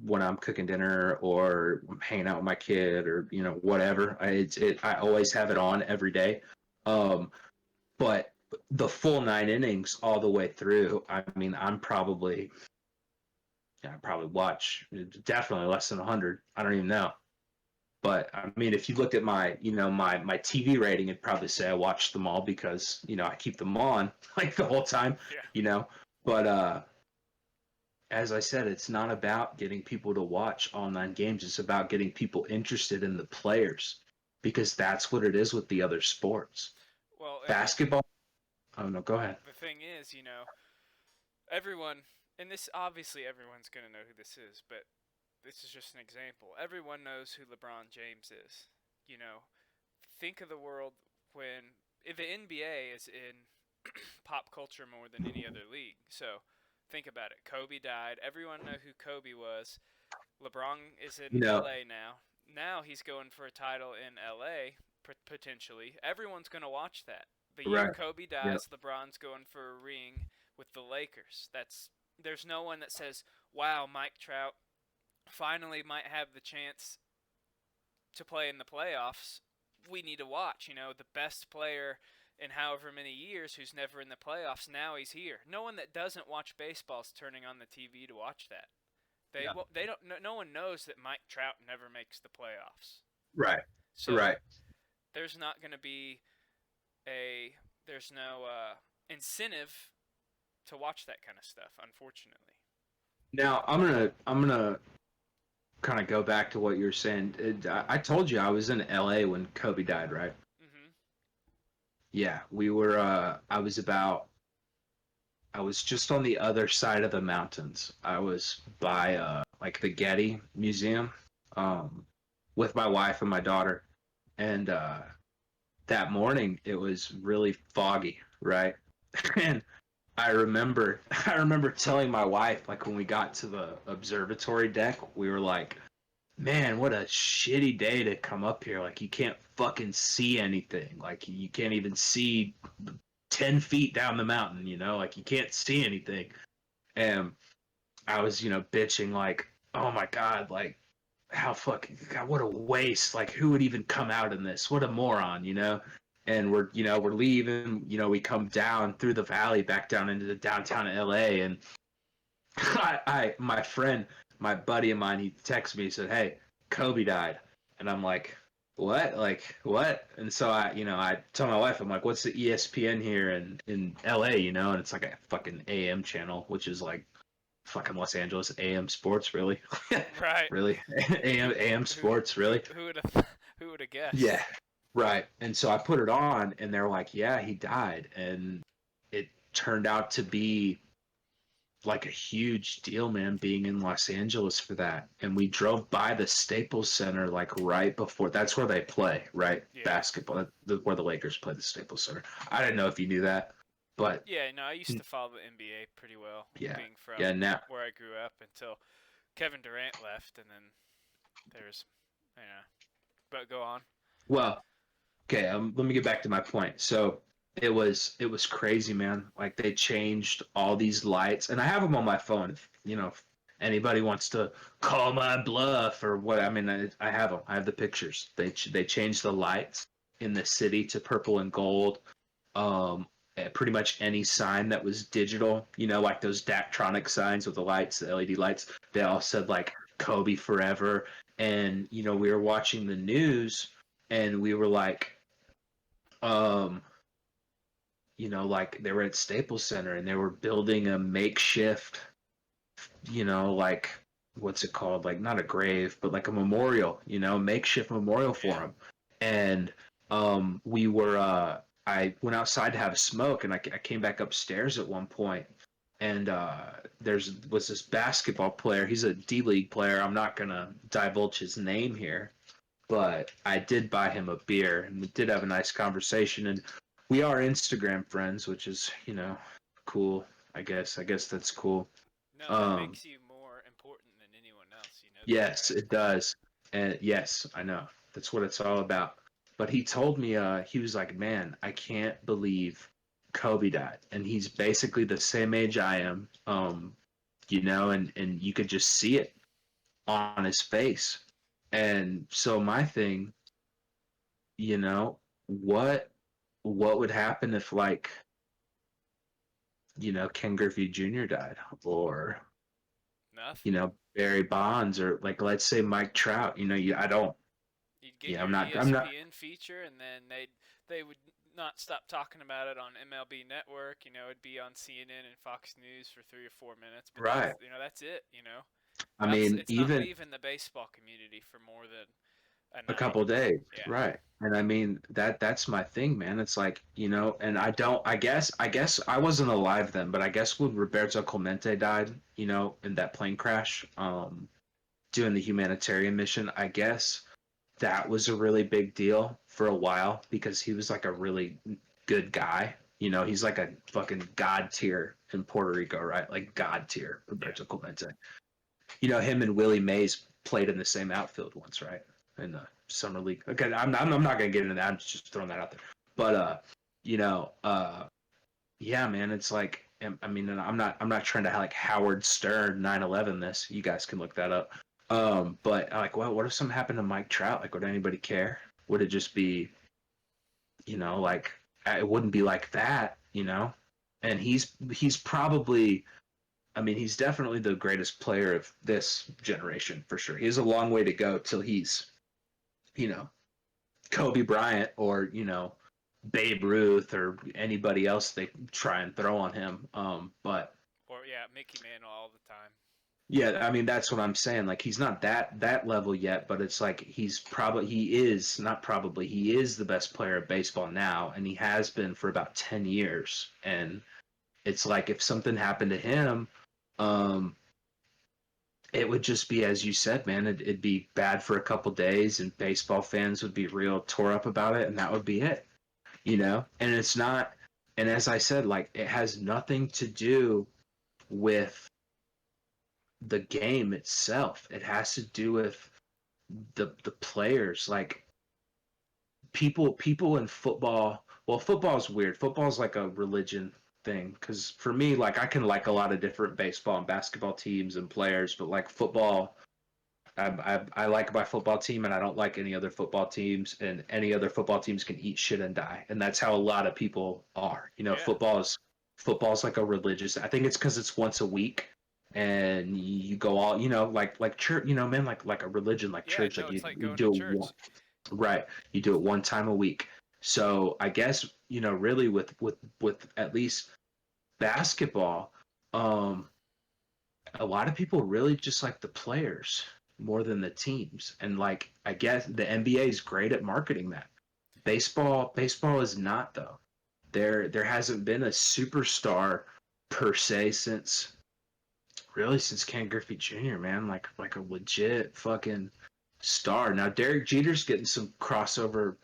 when I'm cooking dinner or I'm hanging out with my kid or, you know, whatever. I always have it on every day. Um, but the full 9 innings all the way through, I mean, I probably watch definitely less than 100. I don't even know. But I mean, if you looked at my, you know, my TV rating, it'd probably say I watched them all because, you know, I keep them on like the whole time, Yeah. you know. But as I said, it's not about getting people to watch all 9 games. It's about getting people interested in the players because that's what it is with the other sports. Well, Basketball. Oh no, go ahead. the thing is, everyone, and this obviously everyone's gonna know who this is, but this is just an example. Everyone knows who LeBron James is. You know, think of the world when if the NBA is in pop culture more than any other league. So think about it. Kobe died. Everyone know who Kobe was. LeBron is in You know, LA now. Now he's going for a title in LA potentially. Everyone's going to watch that. The year right? Kobe Yep. dies, LeBron's going for a ring with the Lakers. There's no one that says, "Wow, Mike Trout finally might have the chance to play in the playoffs. We need to watch, the best player in however many years who's never in the playoffs. Now he's here." No one that doesn't watch baseball is turning on the TV to watch that. They Yeah. they don't. No one knows that Mike Trout never makes the playoffs. Right. So Right. there's not going to be there's no incentive to watch that kind of stuff, unfortunately. Now I'm gonna kind of go back to what you were saying. I told you I was in LA when Kobe died, right? Mhm. Yeah, we were. I was just on the other side of the mountains. I was by like the Getty Museum, um, with my wife and my daughter, and that morning it was really foggy, right? And I remember telling my wife, like when we got to the observatory deck, we were like, man, what a shitty day to come up here. Like you can't fucking see anything. Like you can't even see 10 feet down the mountain, you know, like you can't see anything. And I was, you know, bitching like, oh my God, like how fucking, God, what a waste. Like who would even come out in this? What a moron, you know? And we're leaving, you know, we come down through the valley back down into the downtown LA. And my friend, my buddy of mine, he texted me, he said, hey, Kobe died. And I'm like, what? Like, what? And so I tell my wife, I'm like, what's the ESPN here in LA, you know? And it's like a fucking AM channel, which is like fucking Los Angeles AM sports, really? Right. Really? AM Who sports, really? who would have who would have Yeah. guessed? Right. And so I put it on and they're like, yeah, he died. And it turned out to be like a huge deal, man, being in Los Angeles for that. And we drove by the Staples Center like right before. That's where they play, right? Yeah. Basketball, where the Lakers play, the Staples Center. I didn't know if you knew that, but Yeah, no, I used to follow the NBA pretty well, yeah, being from yeah. Now, where I grew up until Kevin Durant left, and then there's, you know, but go on. well, okay. Let me get back to my point. So it was crazy, man. Like they changed all these lights, and I have them on my phone. You know, anybody wants to call my bluff or what, I mean, I have them. I have the pictures. They changed the lights in the city to purple and gold. Pretty much any sign that was digital, like those Daktronic signs with the lights, the LED lights, they all said like Kobe forever. And we were watching the news, and we were like, um, like they were at Staples Center and they were building a makeshift, like what's it called? Like not a grave, but like a memorial, makeshift memorial for him. And we were I went outside to have a smoke, and I came back upstairs at one point, and was this basketball player. He's a D League player. I'm not gonna divulge his name here, but I did buy him a beer, and we did have a nice conversation. And we are Instagram friends, which is cool. I guess that's cool. No, that makes you more important than anyone else. Yes, it does. And yes, I know. That's what it's all about. But he told me, he was like, man, I can't believe Kobe died. And he's basically the same age I am, and you could just see it on his face. And so my thing, what would happen if like, Ken Griffey Jr. died, or Nothing. Barry Bonds, or like let's say Mike Trout. I don't. You'd get Yeah, your I'm not. ESPN feature, and then they would not stop talking about it on MLB Network. It'd be on CNN and Fox News for 3 or 4 minutes. But Right. that's it. I mean, It's not even leaving the baseball community for more than a a night. couple days, Yeah. right? And I mean that's my thing, man. It's like and I don't. I guess I wasn't alive then, but I guess when Roberto Clemente died, in that plane crash, doing the humanitarian mission, I guess that was a really big deal for a while because he was like a really good guy. He's like a fucking god tier in Puerto Rico, right? Like god tier, Roberto Clemente. Him and Willie Mays played in the same outfield once, right? In the summer league. Okay, I'm not gonna get into that. I'm just throwing that out there. But yeah, man, it's like, I mean, and I'm not trying to like Howard Stern 9/11 this. You guys can look that up. But like, well, what if something happened to Mike Trout? Like, would anybody care? Would it just be, like it wouldn't be like that, And he's probably, I mean, he's definitely the greatest player of this generation for sure. He has a long way to go till he's, you know, Kobe Bryant or, Babe Ruth or anybody else they try and throw on him. But Or Mickey Mantle all the time. yeah, I mean that's what I'm saying. Like he's not that level yet, but it's like he is not probably he is the best player of baseball now, and he has been for about 10 years. And it's like if something happened to him, um, it would just be as you said, man. It'd be bad for a couple days, and baseball fans would be real tore up about it, and that would be it, And it's not. And as I said, like it has nothing to do with the game itself. It has to do with the players. Like people in football. Well, football's weird. Football's like a religion thing because for me, like I can like a lot of different baseball and basketball teams and players, but like football, I like my football team and I don't like any other football teams, and any other football teams can eat shit and die, and that's how a lot of people are. Football's like a religious. I think it's because it's once a week, and you go all like church, man, like a religion, like Yeah, church, no, like it's like you going to do church. right, you do it one time a week. So I guess really with at least basketball, um, a lot of people really just like the players more than the teams. And like I guess the NBA is great at marketing that. Baseball is not though. There hasn't been a superstar per se since Ken Griffey Jr., man, like a legit fucking star. Now Derek Jeter's getting some crossover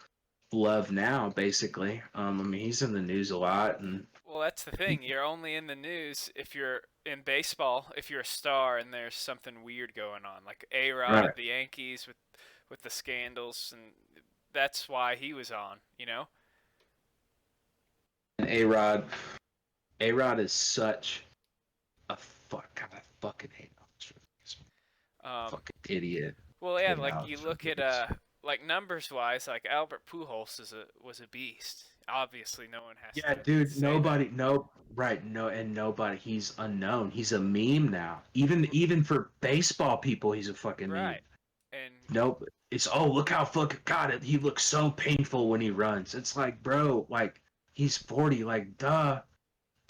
love now, basically. I mean he's in the news a lot, and Well, that's the thing. You're only in the news if you're in baseball, if you're a star and there's something weird going on, like A-Rod right. of the Yankees with the scandals, and that's why he was on. And A Rod is such a fuck. God, I fucking hate him. Fucking idiot. Well, yeah, Getting like out you from look at years. like numbers wise, like Albert Pujols was a beast. Obviously, no one has Yeah, to dude, say that. nobody, no, right, no, and nobody, he's unknown. He's a meme now. Even for baseball people, he's a fucking meme. Right. And Nope. It's, oh, look how fucking, God, he looks so painful when he runs. It's like, bro, like, he's 40, like, duh,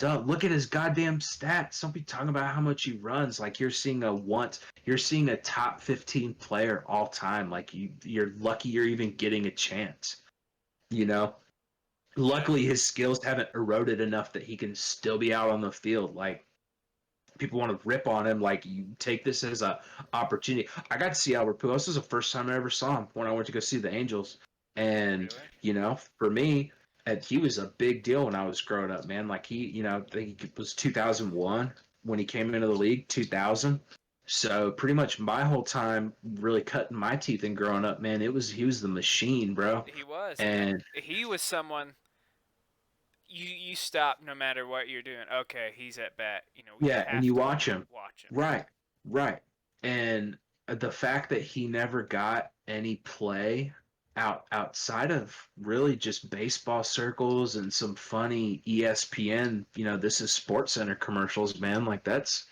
look at his goddamn stats. Don't be talking about how much he runs. Like, you're seeing a top 15 player all time. Like, you're lucky you're even getting a chance, you know? yeah, Luckily his skills haven't eroded enough that he can still be out on the field. Like, people want to rip on him, like, you take this as a opportunity. I got to see Albert Pujols. This is the first time I ever saw him when I went to go see the Angels. And really. for me, and he was a big deal when I was growing up, man. Like, he, I think it was 2001 when he came into the league, 2000. So pretty much my whole time really cutting my teeth and growing up, man, he was the machine, bro. He was, and And he was someone you stop no matter what you're doing. Okay, he's at bat. You know, you yeah, and have you to watch him. watch him. Right, right. And the fact that he never got any play outside of really just baseball circles and some funny ESPN, this is Sports Center commercials, man. Like, it's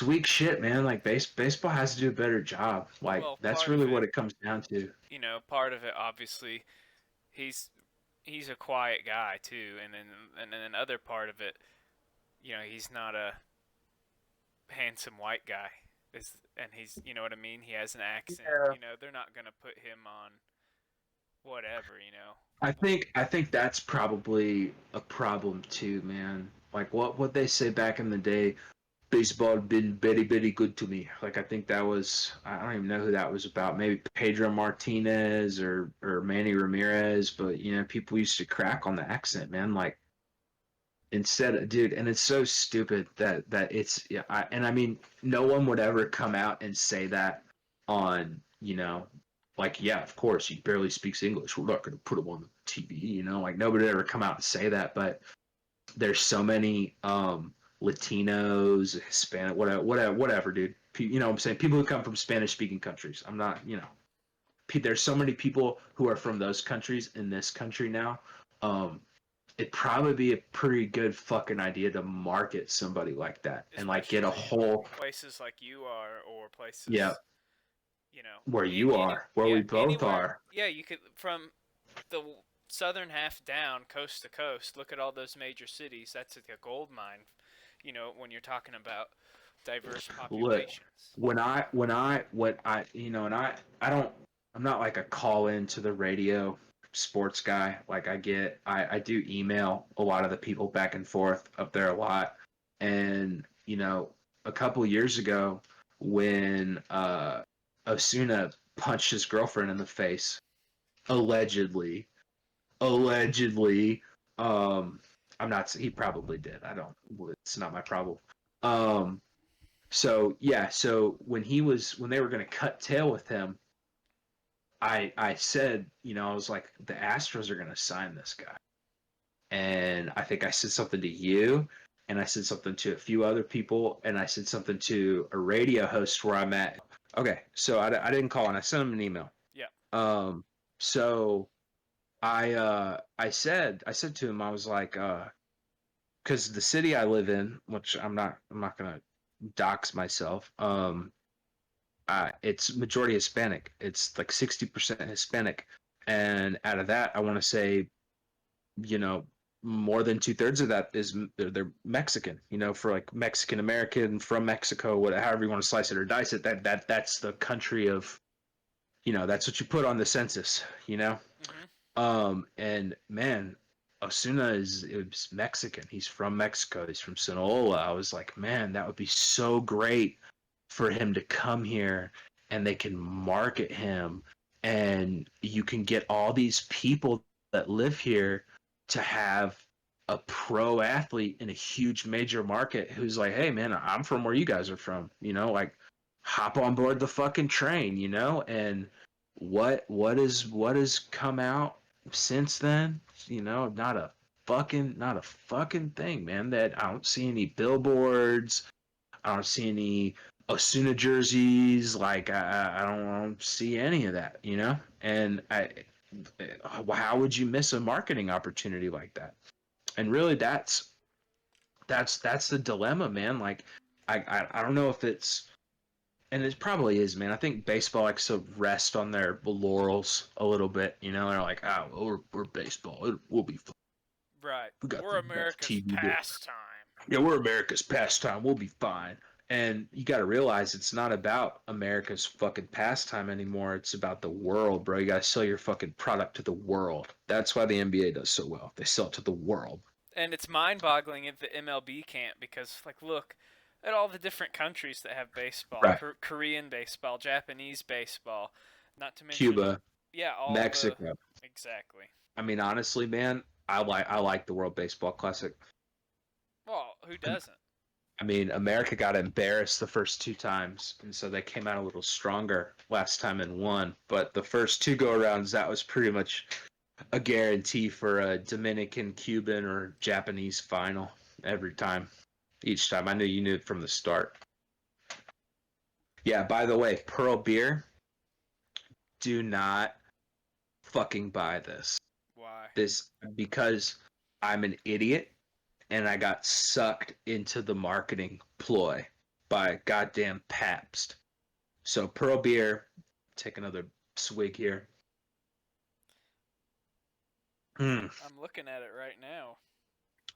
weak shit, man. Like, baseball has to do a better job. Like, Well, that's part of really it, what it comes down to. part of it, obviously, he's he's a quiet guy too, and then another part of it, he's not a handsome white guy. And he's, you know what I mean? He has an accent. Yeah. They're not gonna put him on whatever. I think that's probably a problem too, man. Like, what they say back in the day, baseball been very, very good to me. Like, I think that was, I don't even know who that was about. Maybe Pedro Martinez or Manny Ramirez, but people used to crack on the accent, man. Like, instead of, dude, and it's so stupid that it's, yeah, I mean, no one would ever come out and say that on, like, yeah, of course he barely speaks English. We're not going to put him on the TV, like, nobody would ever come out and say that. But there's so many Latinos, Hispanic, whatever, dude. You know what I'm saying? People who come from Spanish speaking countries. I'm not, there's so many people who are from those countries in this country now. It'd probably be a pretty good fucking idea to market somebody like that and, like, get a Especially whole, places like you are, or yeah, places, where you are, where yeah, we both anywhere. are. Yeah, you could from the southern half down, coast to coast. Look at all those major cities. That's like a gold mine. When you're talking about diverse Look, populations. and I don't, I'm not like a call in to the radio sports guy. Like, I do email a lot of the people back and forth up there a lot. And, a couple years ago when Osuna punched his girlfriend in the face, allegedly, um, I'm not, he probably did. I don't, it's not my problem. Um, so yeah, so when they were going to cut tail with him, I said, I was like, the Astros are going to sign this guy. And I think I said something to you, and I said something to a few other people, and I said something to a radio host where I'm at. Okay, so I didn't call, and I sent him an email. Yeah. So I said to him, I was like, because the city I live in, which I'm not gonna dox myself. It's majority Hispanic. It's like 60% Hispanic, and out of that, I want to say, you know, more than 2/3 of that is they're Mexican. For like Mexican American from Mexico, whatever, however you want to slice it or dice it. That's the country of, that's what you put on the census. Mhm. And man, Osuna is Mexican. He's from Mexico. He's from Sonora. I was like, man, that would be so great for him to come here, and they can market him, and you can get all these people that live here to have a pro athlete in a huge major market who's like, hey man, I'm from where you guys are from, like, hop on board the fucking train, and what has come out since then, not a fucking thing, man. That I don't see any billboards, I don't see any Osuna jerseys. Like I don't see any of that, you know. And how would you miss a marketing opportunity like that? And really, that's the dilemma, man. Like I don't know if it's, and it probably is, man. I think baseball likes to rest on their laurels a little bit. You know, they're like, oh, well, we're baseball. We'll be fine. Right. We got We're the best America's TV deal. pastime. Yeah, we're America's pastime. We'll be fine. And you got to realize it's not about America's fucking pastime anymore. It's about the world, bro. You got to sell your fucking product to the world. That's why the NBA does so well. They sell it to the world. And it's mind-boggling if the MLB can't, because like look at all the different countries that have baseball. Right. Korean baseball, Japanese baseball, not to mention, Cuba, yeah, all the Mexico. exactly. I mean, honestly, man, I like the World Baseball Classic. Well, who doesn't? I mean, America got embarrassed the first two times, and so they came out a little stronger last time and won. But the first two go arounds, that was pretty much a guarantee for a Dominican, Cuban, or Japanese final every time. Each time, I knew you knew it from the start. Yeah. By the way, Pearl Beer, do not fucking buy this. Why? This because I'm an idiot and I got sucked into the marketing ploy by goddamn Pabst. So Pearl Beer, take another swig here. Mm. I'm looking at it right now.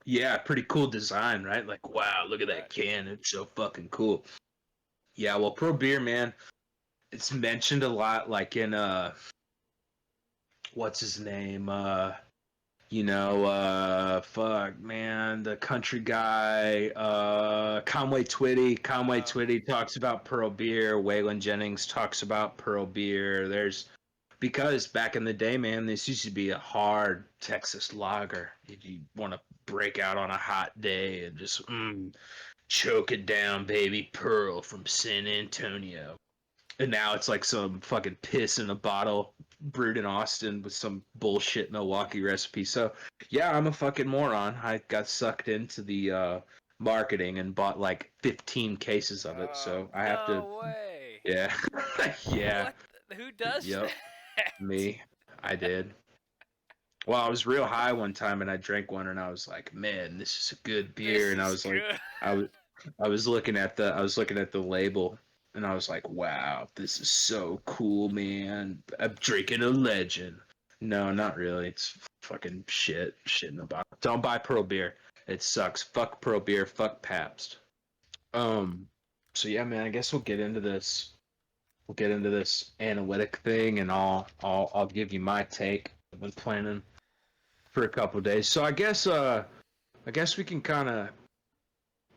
Yeah, pretty cool design, right? Like, wow, look at that Right. can. It's so fucking cool. Yeah, well, Pearl Beer, man, it's mentioned a lot, like in what's his name? Fuck, man, the country guy, Conway Twitty. Conway Oh, Twitty talks about Pearl Beer. Waylon Jennings talks about Pearl Beer. Because back in the day, man, this used to be a hard Texas lager. If you want to break out on a hot day and just choke it down, baby, Pearl from San Antonio. And now it's like some fucking piss in a bottle brewed in Austin with some bullshit Milwaukee recipe. So, yeah, I'm a fucking moron. I got sucked into the marketing and bought like 15 cases of it. So I have to, no way. yeah, yeah, What? Who does yep, that? me. I did. Well, I was real high one time and I drank one and I was like, man, this is a good beer. This And I is was like, good. I was, I was looking at the label and I was like, wow, this is so cool, man. I'm drinking a legend. No, not really. It's fucking shit in the bottle. Don't buy Pearl Beer. It sucks. Fuck Pearl Beer. Fuck Pabst. Um. So yeah, man. I guess we'll get into this. We'll get into this analytic thing, and I'll give you my take. I've been planning for a couple of days, so I guess we can kind of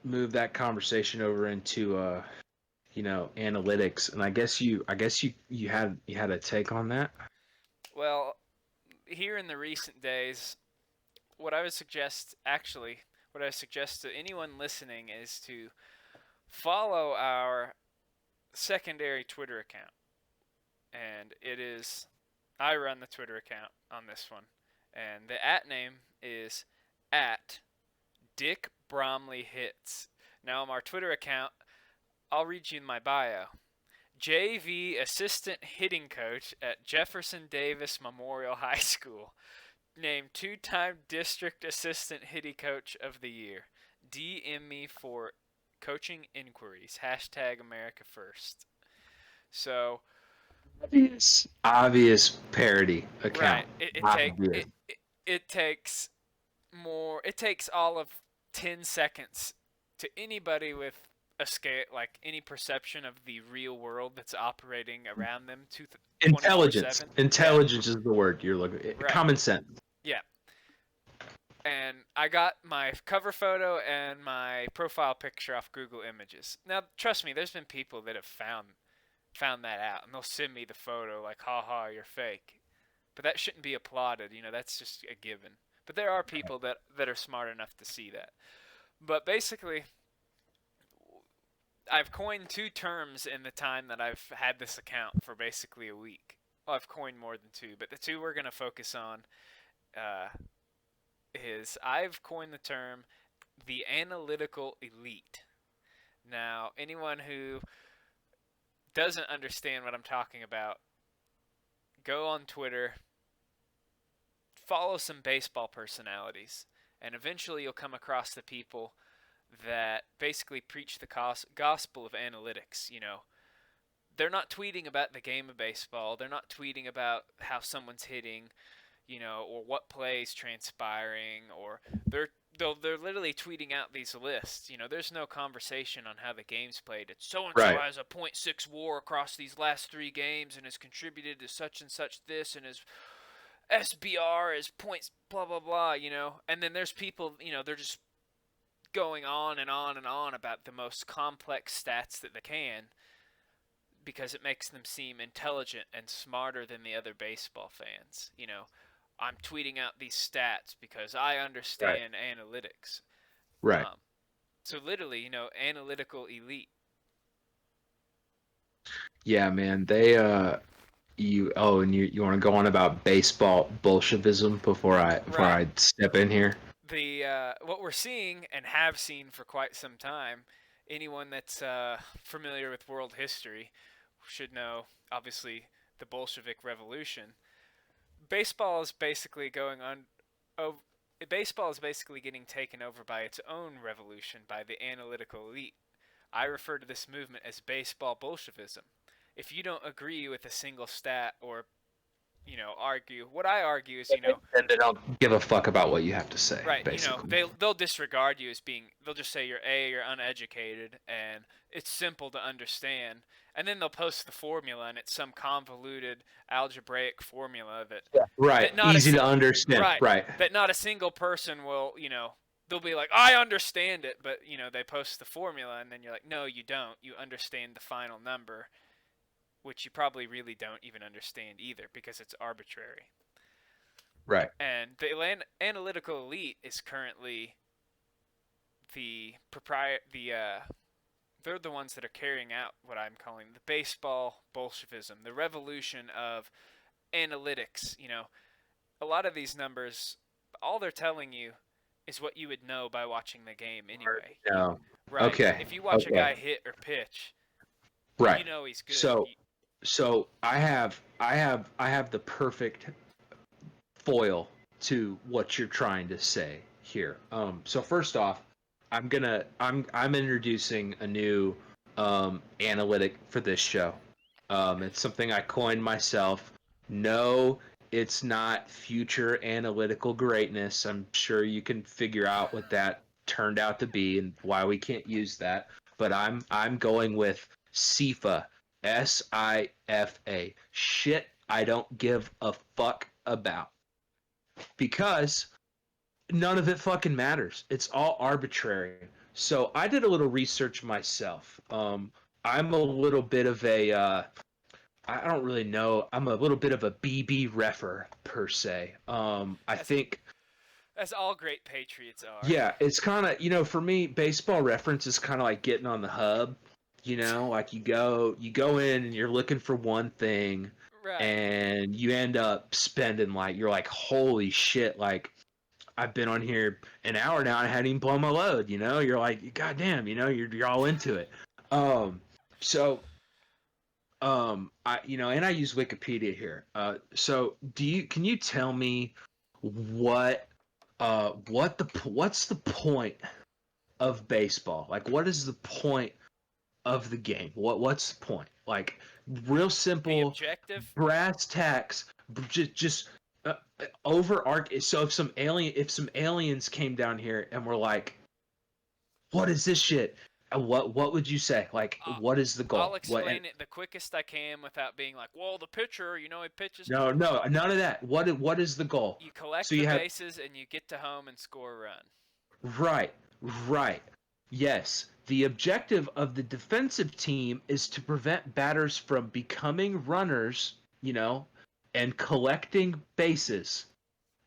move that conversation over into analytics, and I guess you had a take on that. Well, here in the recent days, what I would suggest, actually, what I suggest to anyone listening is to follow our secondary Twitter account. And it is, I run the Twitter account on this one. And the at name is at Dick Bromley Hits. Now, on our Twitter account, I'll read you my bio. JV assistant hitting coach at Jefferson Davis Memorial High School. Named two-time district assistant hitting coach of the year. DM me for coaching inquiries. Hashtag America First. So, Obvious parody account. right, Obvious. it takes more. It takes all of 10 seconds to anybody with a scale, like any perception of the real world that's operating around them. Intelligence. 24/7. Yeah, Intelligence is the word you're looking. right. Common sense. Yeah. And I got my cover photo and my profile picture off Google Images. Now, trust me, there's been people that have found that out, and they'll send me the photo like, "Ha, you're fake." But that shouldn't be applauded. That's just a given. But there are people that are smart enough to see that. But basically, I've coined two terms in the time that I've had this account for basically a week. Well, I've coined more than two, but the two we're going to focus on uh, is I've coined the term the analytical elite. Now, anyone who doesn't understand what I'm talking about, go on Twitter, follow some baseball personalities, and eventually you'll come across the people that basically preach the gospel of analytics. They're not tweeting about the game of baseball. They're not tweeting about how someone's hitting, or what plays transpiring, or they're literally tweeting out these lists. There's no conversation on how the game's played. It's so and so Right. has a .6 WAR across these last 3 games and has contributed to such and such this, and his SBR is points blah blah blah. And then there's people, they're just going on and on and on about the most complex stats that they can, because it makes them seem intelligent and smarter than the other baseball fans. I'm tweeting out these stats because I understand analytics. Right. So literally, analytical elite. Yeah, man. They and you want to go on about baseball Bolshevism before I step in here? What we're seeing and have seen for quite some time, anyone that's familiar with world history should know, obviously, the Bolshevik Revolution. Baseball is basically baseball is basically getting taken over by its own revolution by the analytical elite. I refer to this movement as baseball Bolshevism. If you don't agree with a single stat or argue, what I argue is, and they don't give a fuck about what you have to say. right, Basically. they'll disregard you as they'll just say you're uneducated and it's simple to understand, and then they'll post the formula and it's some convoluted algebraic formula Right. Easy to understand. Right. that not a single person will, they'll be like, I understand it, but they post the formula and then you're like, no, you don't. You understand the final number, which you probably really don't even understand either because it's arbitrary. Right. And the analytical elite is currently they're the ones that are carrying out what I'm calling the baseball Bolshevism, the revolution of analytics. A lot of these numbers, all they're telling you is what you would know by watching the game anyway. No. Right. Okay. If you watch a guy hit or pitch, right. You know he's good. So I have the perfect foil to what you're trying to say here. So first off, I'm introducing a new analytic for this show. It's something I coined myself. No, it's not future analytical greatness. I'm sure you can figure out what that turned out to be and why we can't use that. But I'm going with SIFA, SIFA. Shit I don't give a fuck about. Because none of it fucking matters. It's all arbitrary. So I did a little research myself. I'm a little bit of a I don't really know. I'm a little bit of a BB refer per se. I think as all great patriots are. Yeah, it's kind of, for me, Baseball Reference is kind of like getting on the hub. Like you go in and you're looking for one thing, right, and you end up spending you're like, holy shit, like I've been on here an hour now and I hadn't even blown my load. You're like, goddamn, you're all into it. And I use Wikipedia here. So can you tell me what's the point of baseball? Like, what is the point of the game? What's the point? Like, real simple, the objective, brass tacks, just overarch. So if some aliens came down here and were like, what is this shit? What would you say? Like, what is the goal? I'll explain it the quickest I can without being like, well, the pitcher, he pitches. No, none of that. What is the goal? You collect the bases and you get to home and score a run. Right. Yes. The objective of the defensive team is to prevent batters from becoming runners, and collecting bases.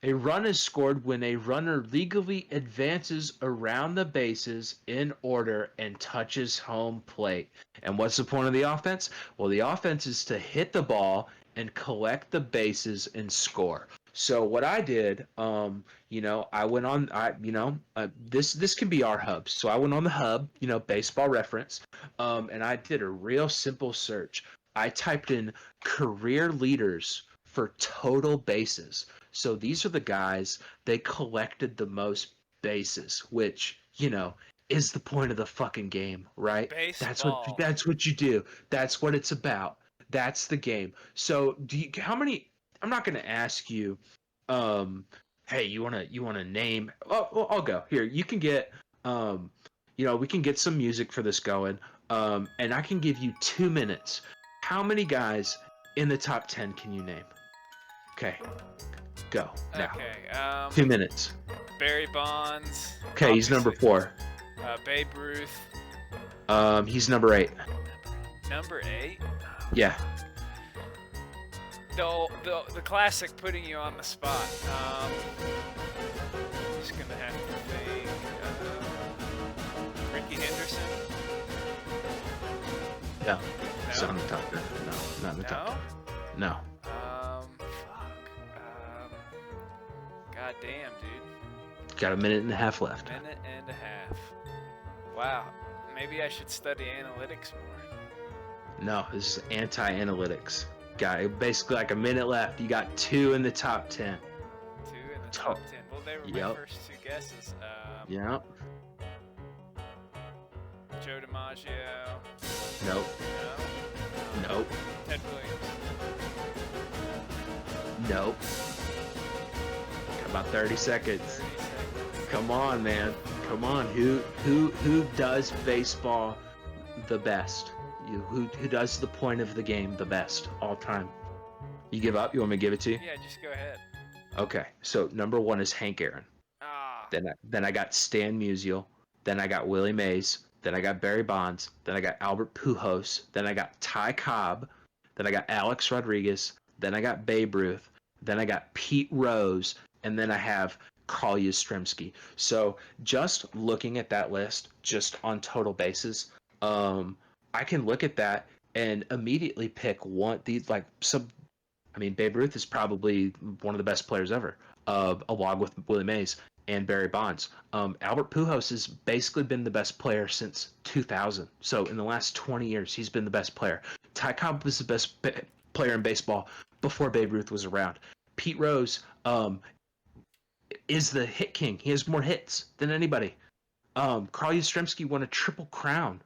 A run is scored when a runner legally advances around the bases in order and touches home plate. And what's the point of the offense? Well, the offense is to hit the ball and collect the bases and score. So what I did, I went on, this can be our hub. So I went on the hub, Baseball Reference, and I did a real simple search. I typed in career leaders for total bases. So these are the guys they collected the most bases, which is the point of the fucking game, right? That's what Baseball. that's what you do. That's what it's about. That's the game. So how many? I'm not going to ask you hey, you wanna name? Oh, well, I'll go here. You can get we can get some music for this going, and I can give you 2 minutes. How many guys in the top 10 can you name? Okay, go now. Okay. 2 minutes. Barry Bonds. Okay, he's number Obviously. 4. Babe Ruth. He's number 8. Number 8. Yeah. The classic putting you on the spot. Just gonna have to think. Ricky Henderson. No. No. It's not in the top 10. No, not in the top 10. No. God damn, dude. Got a minute and a half left. Minute and a half. Wow. Maybe I should study analytics more. No, this is anti-analytics. Got basically like a minute left. You got 2 in the top 10. 2 in the top 10. Well, they were my first 2 guesses. Yep. Joe DiMaggio. Nope. No. Nope. Ted Williams. Nope. Got about 30 seconds. 30 seconds. Come on, man. Come on. Who does baseball the best? Who does the point of the game the best all time? You give up? You want me to give it to you? Yeah, just go ahead. Okay. So number 1 is Hank Aaron. Ah. Then I got Stan Musial. Then I got Willie Mays. Then I got Barry Bonds. Then I got Albert Pujols. Then I got Ty Cobb. Then I got Alex Rodriguez. Then I got Babe Ruth. Then I got Pete Rose. And then I have Carl Yastrzemski. So just looking at that list, just on total bases, I can look at that and immediately pick one. Babe Ruth is probably one of the best players ever, along with Willie Mays and Barry Bonds. Albert Pujols has basically been the best player since 2000. So in the last 20 years, he's been the best player. Ty Cobb was the best player in baseball before Babe Ruth was around. Pete Rose is the hit king. He has more hits than anybody. Carl Yastrzemski won a triple crown.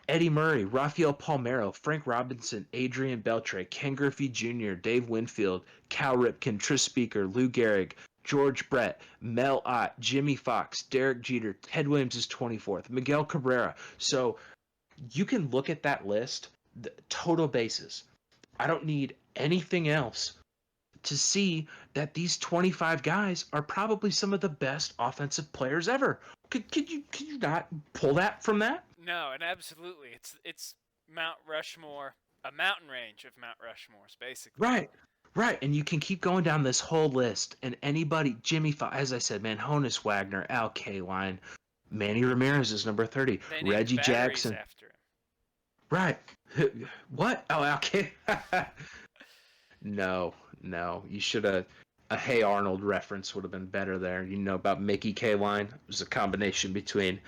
Eddie Murray, Rafael Palmeiro, Frank Robinson, Adrian Beltre, Ken Griffey Jr., Dave Winfield, Cal Ripken, Tris Speaker, Lou Gehrig, George Brett, Mel Ott, Jimmy Fox, Derek Jeter, Ted Williams is 24th, Miguel Cabrera. So you can look at that list, the total bases. I don't need anything else to see that these 25 guys are probably some of the best offensive players ever. Could you not pull that from that? No, and absolutely, it's Mount Rushmore, a mountain range of Mount Rushmores, basically. Right, and you can keep going down this whole list, and anybody, Jimmy Fox, as I said, man, Honus Wagner, Al Kaline, Manny Ramirez is number 30, They named Reggie batteries Jackson. after him. Right. What? Oh, Al Kaline. No, you should have. A Hey Arnold reference would have been better there. You know about Mickey Kaline? It was a combination between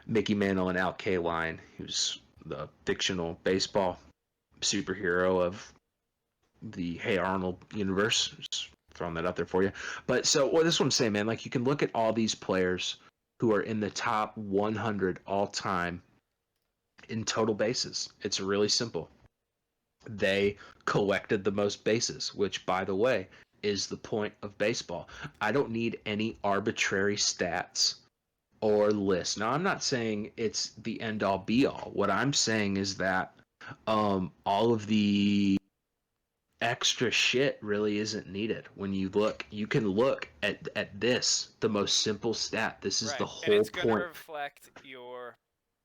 Mickey Mantle and Al Kaline. He was the fictional baseball superhero of the Hey Arnold universe. Just throwing that out there for you. But this is what I'm saying, man. Like, you can look at all these players who are in the top 100 all time in total bases. It's really simple. They collected the most bases, which, by the way, is the point of baseball. I don't need any arbitrary stats or list. Now, I'm not saying it's the end all be all. What I'm saying is that all of the extra shit really isn't needed. When you can look at this, the most simple stat. This is Right. the whole and it's point. going to reflect your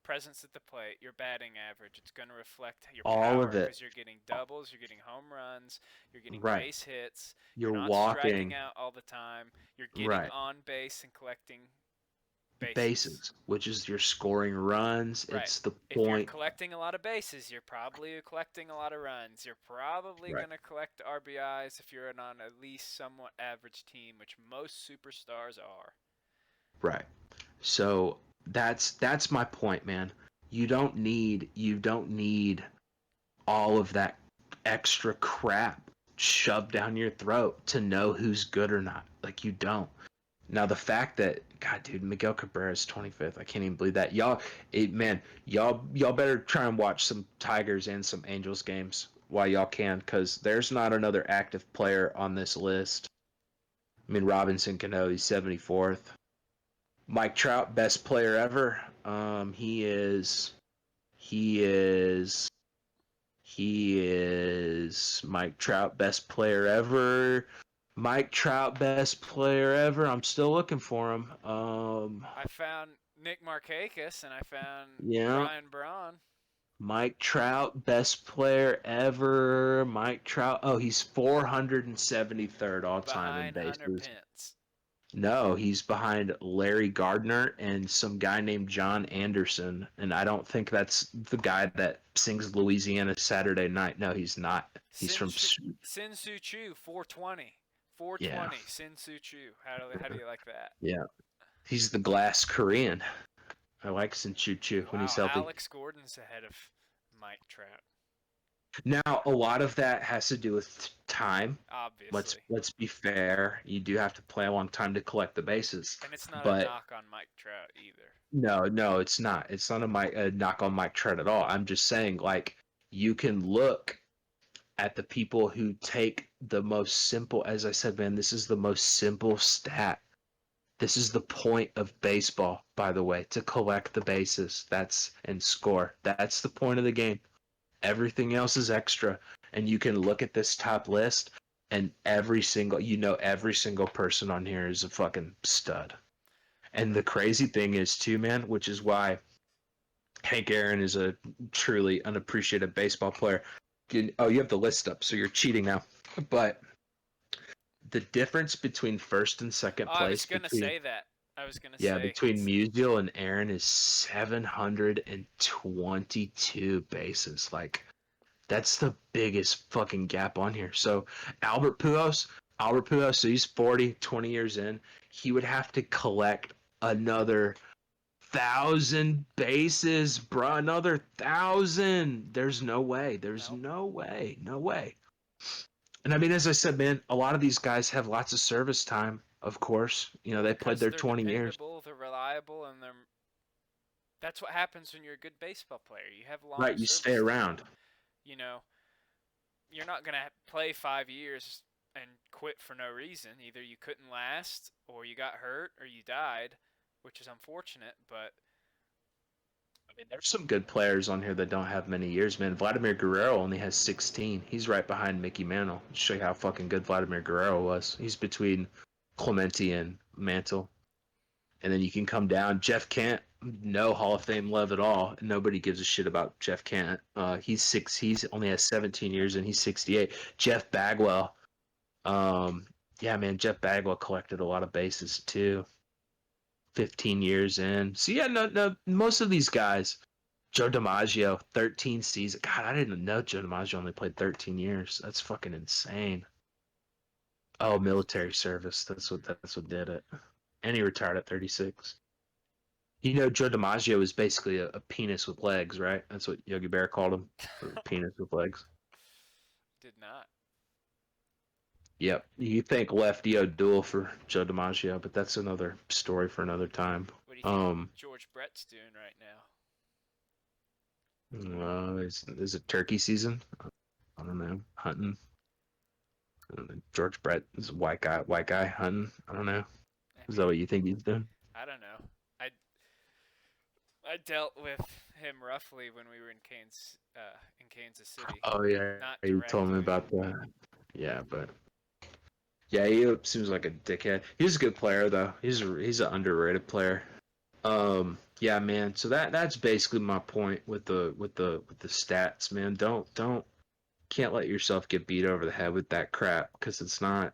presence at the plate, your batting average. It's going to reflect your All power of it. because you're getting doubles, you're getting home runs, you're getting Right. base hits. You're not walking. striking out all the time. You're getting Right. on base and collecting bases, which is your scoring runs. Right. It's the If you're point. collecting a lot of bases, you're probably collecting a lot of runs. You're probably Right. going to collect RBIs if you're on at least somewhat average team, which most superstars are. Right. So that's my point, man. You don't need all of that extra crap shoved down your throat to know who's good or not. Like, you don't. Now the fact that, God, dude, Miguel Cabrera is 25th. I can't even believe that. Y'all better try and watch some Tigers and some Angels games while y'all can, because there's not another active player on this list. I mean, Robinson Cano, he's 74th. Mike Trout, best player ever. He is He is Mike Trout, best player ever. Mike Trout, best player ever. I'm still looking for him. I found Nick Markakis and I found Yeah, Brian Braun Mike Trout, best player ever. Mike Trout. Oh, he's 473rd all time in behind Hunter bases. Pence. No, he's behind Larry Gardner and some guy named John Anderson. And I don't think that's the guy that sings Louisiana Saturday Night. No, he's not. He's from. Sin Soo Choo, 420. Yeah. 420, Sin Soo Choo. How do you like that? Yeah. He's the glass Korean. I like Sin Choo Choo when he's Wow, healthy. Alex Gordon's ahead of Mike Trout. Now, a lot of that has to do with time. Let's Obviously. let's be fair. You do have to play a long time to collect the bases. And it's not a But knock on Mike Trout either. no, it's not. It's not a knock on Mike Trout at all. I'm just saying, like, you can look at the people who take the most simple, as I said, man, this is the most simple stat. This is the point of baseball, by the way, to collect the bases. And score. That's the point of the game. Everything else is extra. And you can look at this top list, and every single person on here is a fucking stud. And the crazy thing is, too, man, which is why Hank Aaron is a truly unappreciated baseball player. Oh, you have the list up, so you're cheating now. But the difference between first and second Oh, I was place going to say that. I was going to yeah, say. between Musial and Aaron is 722 bases. Like, that's the biggest fucking gap on here. So Albert Pujols, so he's 40, 20 years in. He would have to collect another 1,000 bases, bro. Another 1,000. There's no way. There's Nope. no way. No way. And I mean, as I said, man, a lot of these guys have lots of service time, of course. You know, they played Because their they're 20 years. dependable, they're reliable, and they're. That's what happens when you're a good baseball player. You have long Right, you stay service time. around. You know, you're not going to play 5 years and quit for no reason. Either you couldn't last, or you got hurt, or you died, which is unfortunate, but I mean, there's some good players on here that don't have many years, man. Vladimir Guerrero only has 16. He's right behind Mickey Mantle. Show you how fucking good Vladimir Guerrero was. He's between Clemente and Mantle. And then you can come down. Jeff Kent, no Hall of Fame love at all. Nobody gives a shit about Jeff Kent. He's only has 17 years and he's 68. Jeff Bagwell. Yeah, man, Jeff Bagwell collected a lot of bases too. 15 years in. So yeah, no, most of these guys. Joe DiMaggio, 13 seasons. God, I didn't know Joe DiMaggio only played 13 years. That's fucking insane. Oh, military service. That's what did it. And he retired at 36. You know, Joe DiMaggio is basically a penis with legs, right? That's what Yogi Bear called him. A penis with legs. did not. Yep. You think Lefty O'Doul for Joe DiMaggio, but that's another story for another time. What do you think George Brett's doing right now? Is it turkey season? I don't know. Hunting. I don't know. George Brett is a white guy hunting. I don't know. Is that what you think he's doing? I don't know. I dealt with him roughly when we were in Kansas City. Oh yeah, Not you told me directly. about that. Yeah, but yeah, he seems like a dickhead. He's a good player though. He's an underrated player. Yeah, man. So that's basically my point with the stats, man. Don't can't let yourself get beat over the head with that crap because it's not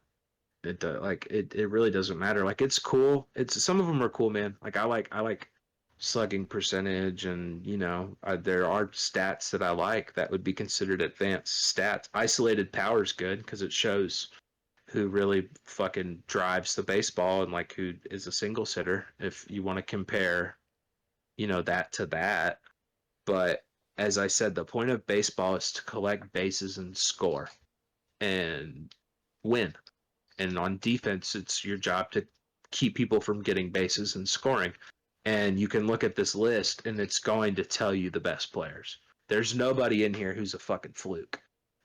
It really doesn't matter. Like it's cool. It's some of them are cool, man. Like I like slugging percentage, and there are stats that I like that would be considered advanced stats. Isolated power is good because it shows who really fucking drives the baseball and like who is a single sitter. If you want to compare, that to that. But as I said, the point of baseball is to collect bases and score and win. And on defense, it's your job to keep people from getting bases and scoring. And you can look at this list and it's going to tell you the best players. There's nobody in here who's a fucking fluke.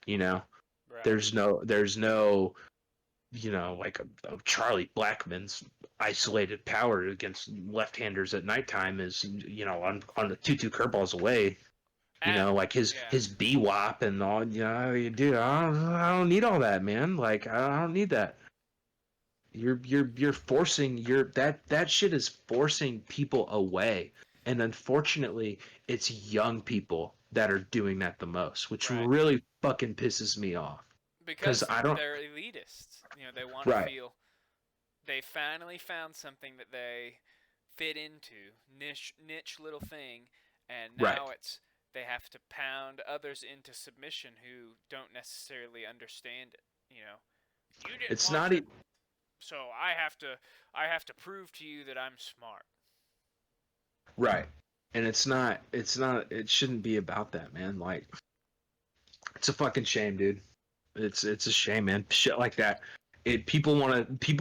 You know? Right. There's no like a Charlie Blackmon's isolated power against left-handers at nighttime is, on the 2-2 curveballs away. Like his BWAP and all. Dude, I don't need all that, man. Like I don't need that. You're forcing that shit is forcing people away, and unfortunately, it's young people that are doing that the most, which Right. really fucking pisses me off. Because I don't. they're elitists. They want to Right. feel they finally found something that they fit into, niche little thing, and Right. now they have to pound others into submission who don't necessarily understand it. You didn't It's want not. to, so I have to prove to you that I'm smart. Right. And it's not. It shouldn't be about that, man. Like, it's a fucking shame, dude. It's a shame, man. Shit like that. People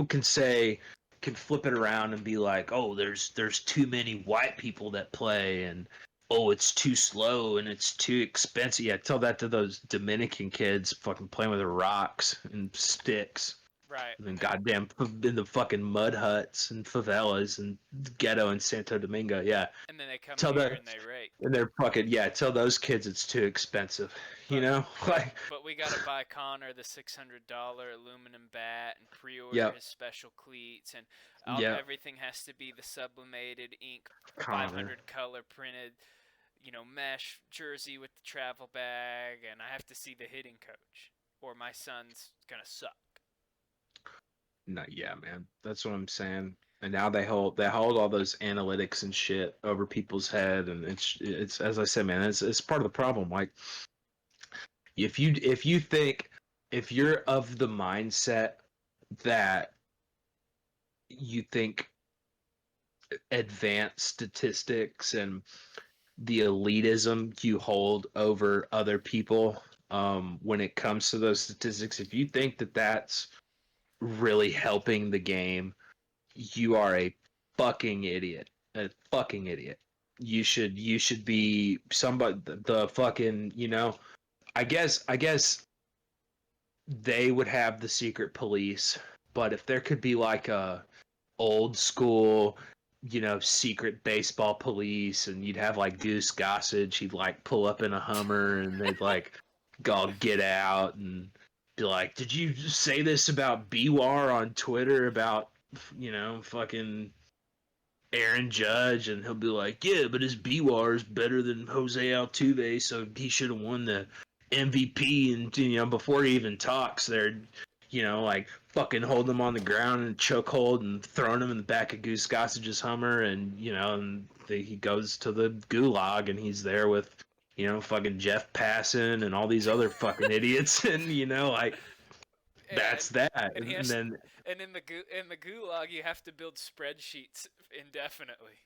can flip it around and be like, oh, there's too many white people that play, and oh, it's too slow and it's too expensive. Yeah, tell that to those Dominican kids fucking playing with rocks and sticks. Right. And then goddamn in the fucking mud huts and favelas and ghetto in Santo Domingo. Yeah. And then they come Tell here that and they rake. and they're fucking tell those kids it's too expensive. But, Like but we gotta buy Connor the $600 aluminum bat and pre-order Yep. his special cleats, and Yep. everything has to be the sublimated ink, Connor. 500 color printed, mesh jersey with the travel bag, and I have to see the hitting coach, or my son's gonna suck. No, yeah, man. That's what I'm saying. And now they hold all those analytics and shit over people's head, and it's as I said, man, it's part of the problem. Like if you think if you're of the mindset that you think advanced statistics and the elitism you hold over other people when it comes to those statistics, if you think that that's really helping the game, you are a fucking idiot. A fucking idiot. You should be somebody the fucking, I guess they would have the secret police, but if there could be like a old school, secret baseball police, and you'd have like Goose Gossage, he'd like pull up in a Hummer and they'd like go get out and be like, did you say this about BWAR on Twitter about, fucking Aaron Judge? And he'll be like, yeah, but his BWAR is better than Jose Altuve, so he should have won the MVP. And, before he even talks, they're, like fucking holding him on the ground and chokehold and throwing him in the back of Goose Gossage's Hummer. And, he goes to the gulag and he's there with, fucking Jeff Passan and all these other fucking idiots. And, like, that's that. And, And then and in the gulag, you have to build spreadsheets indefinitely.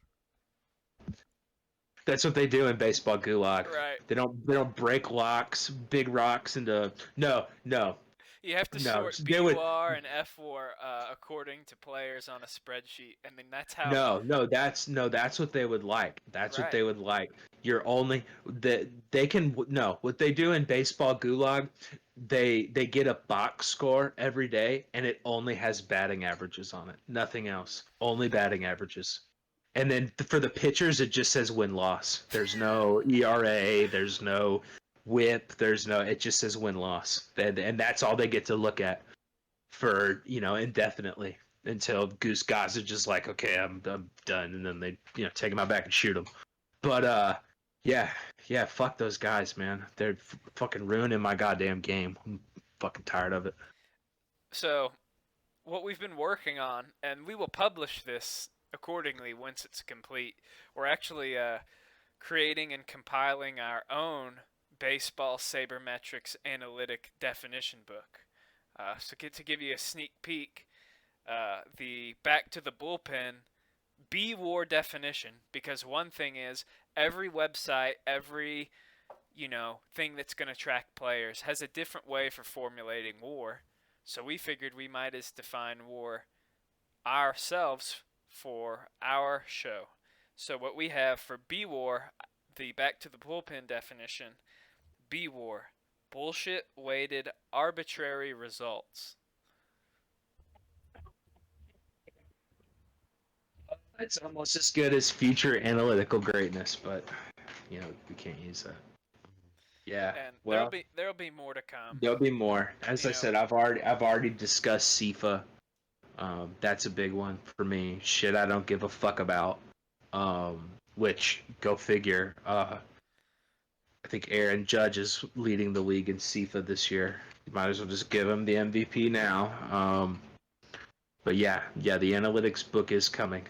that's what they do in baseball gulag. Right. They don't break big rocks into no. You have to No, sort they would BWAR and FWAR according to players on a spreadsheet, and then that's how. that's what they would like. That's what Right. they would like. You're only that they can no. What they do in baseball gulag, they get a box score every day, and it only has batting averages on it. Nothing else. Only batting averages. And then for the pitchers, it just says win loss. There's no ERA. There's no whip. It just says win loss. And that's all they get to look at for, indefinitely until Goose Gossage is like, okay, I'm done. And then they, take him out back and shoot him. But, yeah, fuck those guys, man. They're fucking ruining my goddamn game. I'm fucking tired of it. So, what we've been working on, and we will publish this accordingly once it's complete. We're actually creating and compiling our own baseball sabermetrics analytic definition book. So get to give you a sneak peek, the back to the bullpen B-war definition, because one thing is every website, every thing that's going to track players has a different way for formulating war. So we figured we might as define war ourselves for our show. So what we have for B-war, the back to the bullpen definition, B-war, bullshit weighted arbitrary results. It's almost as good as future analytical greatness, but we can't use that. Yeah, And well, there'll be more to come. there'll be more. As I said, I've already discussed SIFA. That's a big one for me. Shit, I don't give a fuck about. Which, go figure. I think Aaron Judge is leading the league in SIFA this year. You might as well just give him the MVP now. But yeah, the analytics book is coming.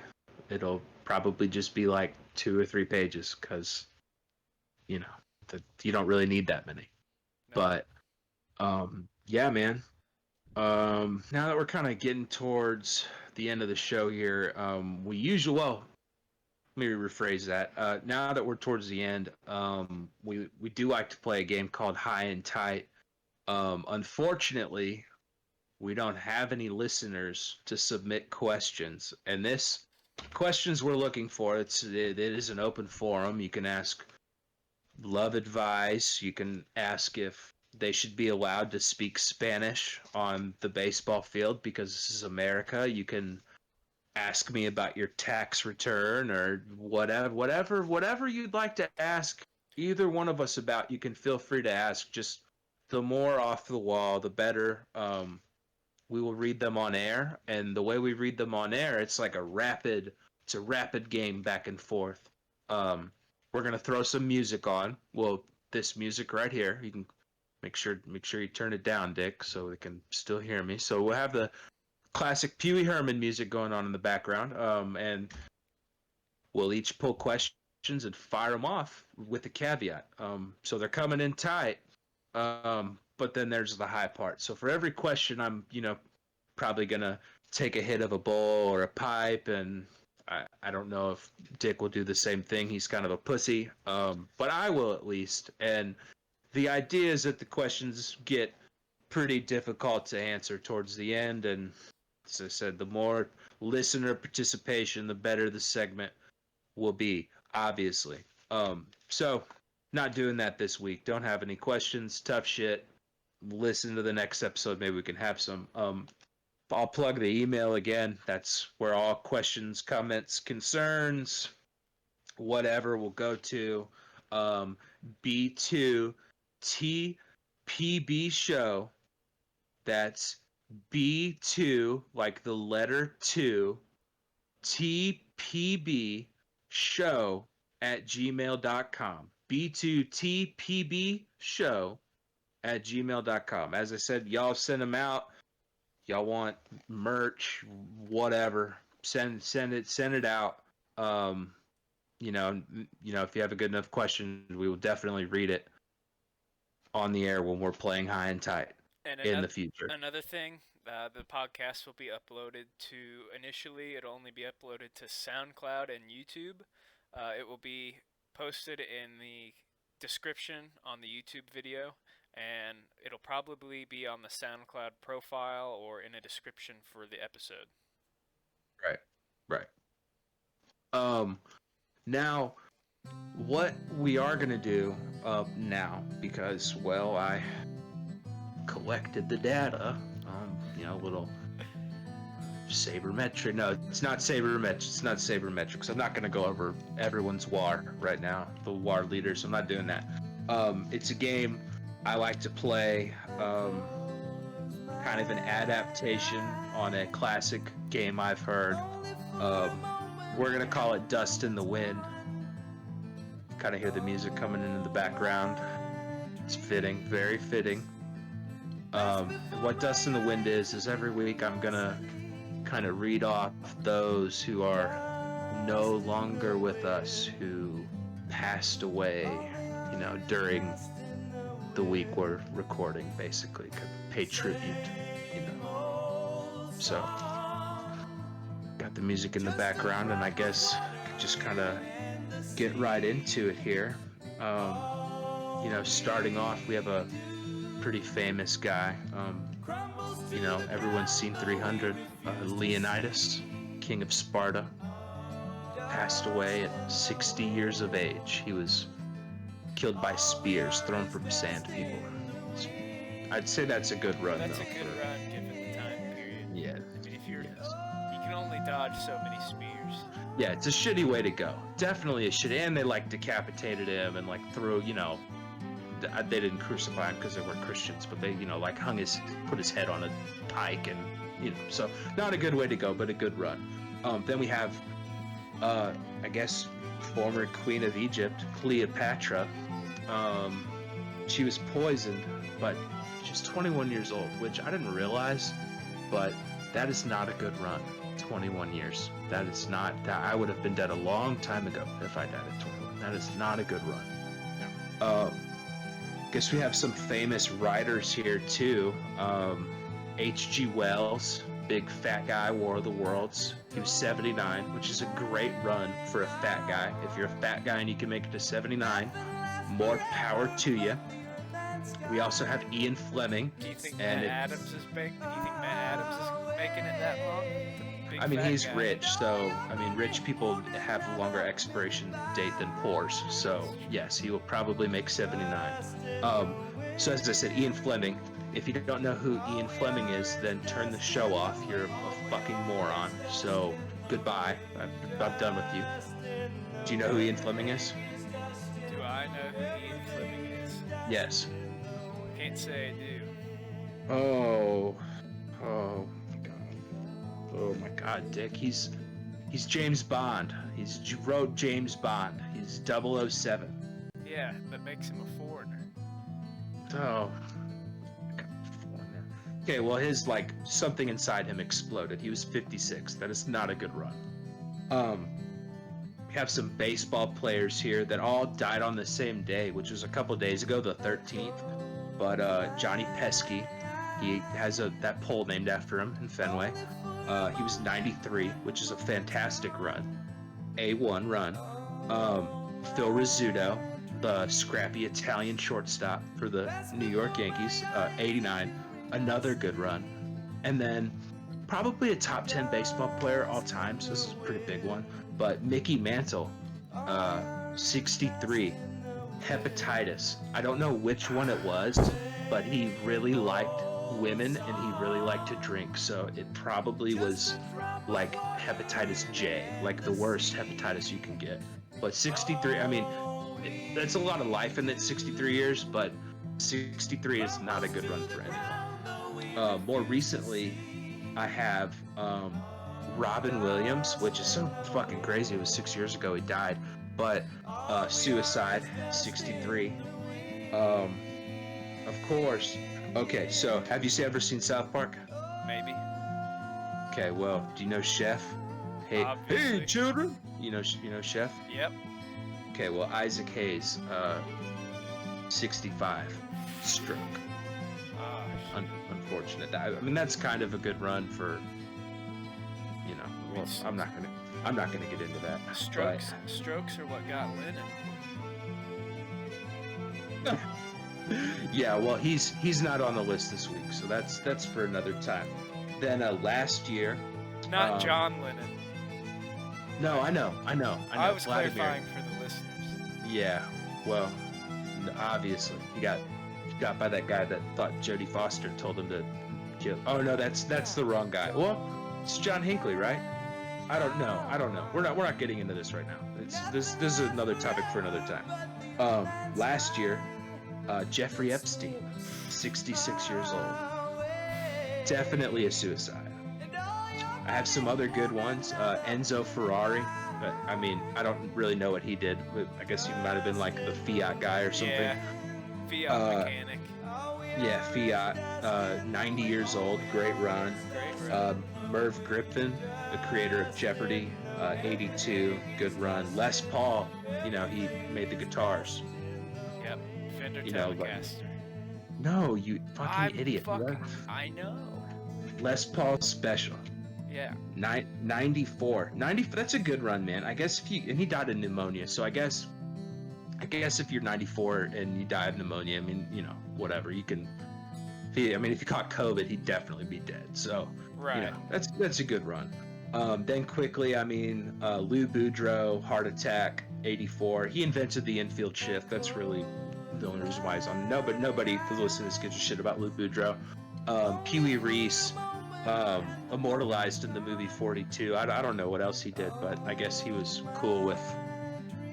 It'll probably just be like 2 or 3 pages because, you don't really need that many. No. But, yeah, man. Now that we're kind of getting towards the end of the show here, let me rephrase that. Now that we're towards the end, we do like to play a game called High and Tight. Unfortunately, we don't have any listeners to submit questions, and this questions we're looking for. It is an open forum. You can ask love advice. You can ask if they should be allowed to speak Spanish on the baseball field because this is America. You can ask me about your tax return or whatever you'd like to ask either one of us about. You can feel free to ask. Just the more off the wall, the better. We will read them on air, and the way we read them on air, it's like a rapid game back and forth. We're gonna throw some music on. Well, this music right here, you can make sure you turn it down, Dick, so they can still hear me. So we'll have the classic Pee Wee Herman music going on in the background, and we'll each pull questions and fire them off with a caveat. So they're coming in tight. But then there's the high part. So for every question, I'm, probably going to take a hit of a bowl or a pipe. And I don't know if Dick will do the same thing. He's kind of a pussy. But I will at least. And the idea is that the questions get pretty difficult to answer towards the end. And as I said, the more listener participation, the better the segment will be, obviously. So not doing that this week. Don't have any questions. Tough shit. Listen to the next episode. Maybe we can have some. I'll plug the email again. That's where all questions, comments, concerns, whatever will go to. B2TPB show. That's B2, like the letter 2, TPB show at gmail.com. B2TPB show at gmail.com. As I said, y'all send them out. Y'all want merch, whatever. Send it out. If you have a good enough question, we will definitely read it on the air when we're playing High and Tight in the future. Another thing, the podcast will be uploaded it'll only be uploaded to SoundCloud and YouTube. It will be posted in the description on the YouTube video, and it'll probably be on the SoundCloud profile or in a description for the episode. Right. Now, what we are going to do now, because, well, I collected the data, little sabermetric. No, it's not sabermetrics. I'm not going to go over everyone's WAR right now, the WAR leaders. I'm not doing that. It's a game I like to play, kind of an adaptation on a classic game I've heard. We're going to call it Dust in the Wind. Kind of hear the music coming in the background. It's fitting, very fitting. What Dust in the Wind is every week I'm gonna kind of read off those who are no longer with us, who passed away, during the week we're recording, basically, pay tribute, So, got the music in the background, and I guess just kind of get right into it here. Starting off, we have a pretty famous guy. Everyone's seen 300. Leonidas, king of Sparta, passed away at 60 years of age. He was killed by spears thrown from sand people. I'd say that's a good run. That's a good run given the time period. Yeah. I mean, you can only dodge so many spears. Yeah, it's a shitty way to go. Definitely a shitty. And they decapitated him and threw, they didn't crucify him because they weren't Christians, but they, put his head on a pike, and so not a good way to go, but a good run. Then we have, I guess, former Queen of Egypt, Cleopatra. She was poisoned, but she's 21 years old, which I didn't realize, but that is not a good run. 21 years. That is not. I would have been dead a long time ago if I died at 21. That is not a good run. Guess we have some famous writers here too. H.G. Wells, big fat guy, War of the Worlds. He was 79, which is a great run for a fat guy. If you're a fat guy and you can make it to 79, more power to you. We also have Ian Fleming. Do you think Matt Adams is making it that long? He's rich, so rich people have a longer expiration date than poors. So yes, he will probably make 79. So as I said, Ian Fleming. If you don't know who Ian Fleming is, then turn the show off. You're a fucking moron. So goodbye. I'm done with you. Do you know who Ian Fleming is? Do I know who Ian Fleming is? Yes. Can't say I do. Oh my God, Dick. He's James Bond. He wrote James Bond. He's 007. Yeah, that makes him a foreigner. Oh. Okay, well, his something inside him exploded. He was 56. That is not a good run. We have some baseball players here that all died on the same day, which was a couple days ago, the 13th. But Johnny Pesky, he has that pole named after him in Fenway. He was 93, which is a fantastic run. A1 run. Phil Rizzuto, the scrappy Italian shortstop for the New York Yankees, 89. Another good run. And then probably a top 10 baseball player all time, so this is a pretty big one. But Mickey Mantle, 63. Hepatitis. I don't know which one it was, but he really liked women and he really liked to drink, so it probably was hepatitis J, the worst hepatitis you can get. But 63, that's a lot of life in that 63 years, but 63 is not a good run for anyone. More recently, I have Robin Williams, which is so fucking crazy. It was 6 years ago he died, but suicide, 63. Of course. Okay, so have you ever seen South Park? Maybe. Okay, well, do you know Chef? Hey, Obviously. Hey, children. You know Chef? Yep. Okay, well, Isaac Hayes, 65, stroke. Unfortunate. That's kind of a good run for, well, I'm not gonna get into that. Strokes are what got Lennon. Yeah, well, he's not on the list this week, so that's for another time. Then last year, not John Lennon. No, I know. I was Vladimir. clarifying for the listeners. Yeah, well, obviously he got by that guy that thought Jodie Foster told him to kill. Oh no, that's the wrong guy. Well, it's John Hinckley, right? I don't know. We're not getting into this right now. This is another topic for another time. Last year, Jeffrey Epstein, 66 years old. Definitely a suicide. I have some other good ones. Enzo Ferrari, but I don't really know what he did. But I guess he might have been the Fiat guy or something. Yeah, Fiat mechanic. Yeah, Fiat, 90 years old, great run. Great run. Merv Griffin, the creator of Jeopardy, 82, good run. Les Paul, he made the guitars. Yep. Fender Like, Telecaster. no, you fucking I'm idiot. fucking. I know. Les Paul Special. Yeah. 94. That's a good run, man. I guess and he died of pneumonia, so I guess if you're 94 and you die of pneumonia, I mean, whatever, you can. If you caught COVID, he'd definitely be dead. So, Right. That's a good run. Then quickly, Lou Boudreau, heart attack, 84. He invented the infield shift. That's really the only reason why he's on. No, but nobody who listens to this gives a shit about Lou Boudreau. Pee Wee Reese, immortalized in the movie 42. I don't know what else he did, but I guess he was cool with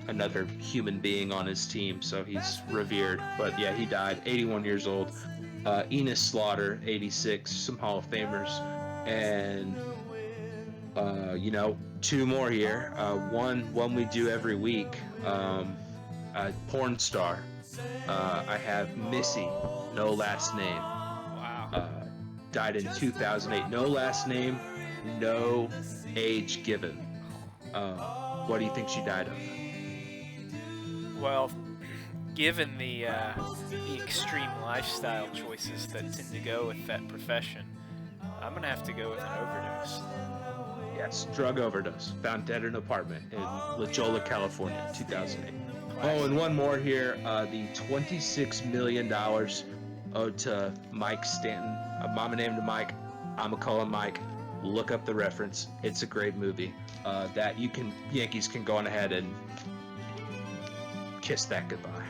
another human being on his team, so he's revered. But yeah, he died, 81 years old. Enos Slaughter, 86, some Hall of Famers, and two more here. One we do every week. Porn star. I have Missy, no last name. Wow. Died in 2008. No last name, no age given. What do you think she died of? Well, given the extreme lifestyle choices that tend to go with that profession, I'm gonna have to go with an overdose. Yes, drug overdose. Found dead in an apartment in La Jolla, California, 2008. Oh, and one more here. The $26 million owed to Mike Stanton. A mama named Mike. I'ma call him Mike. Look up the reference. It's a great movie. Yankees can go on ahead and kiss that goodbye.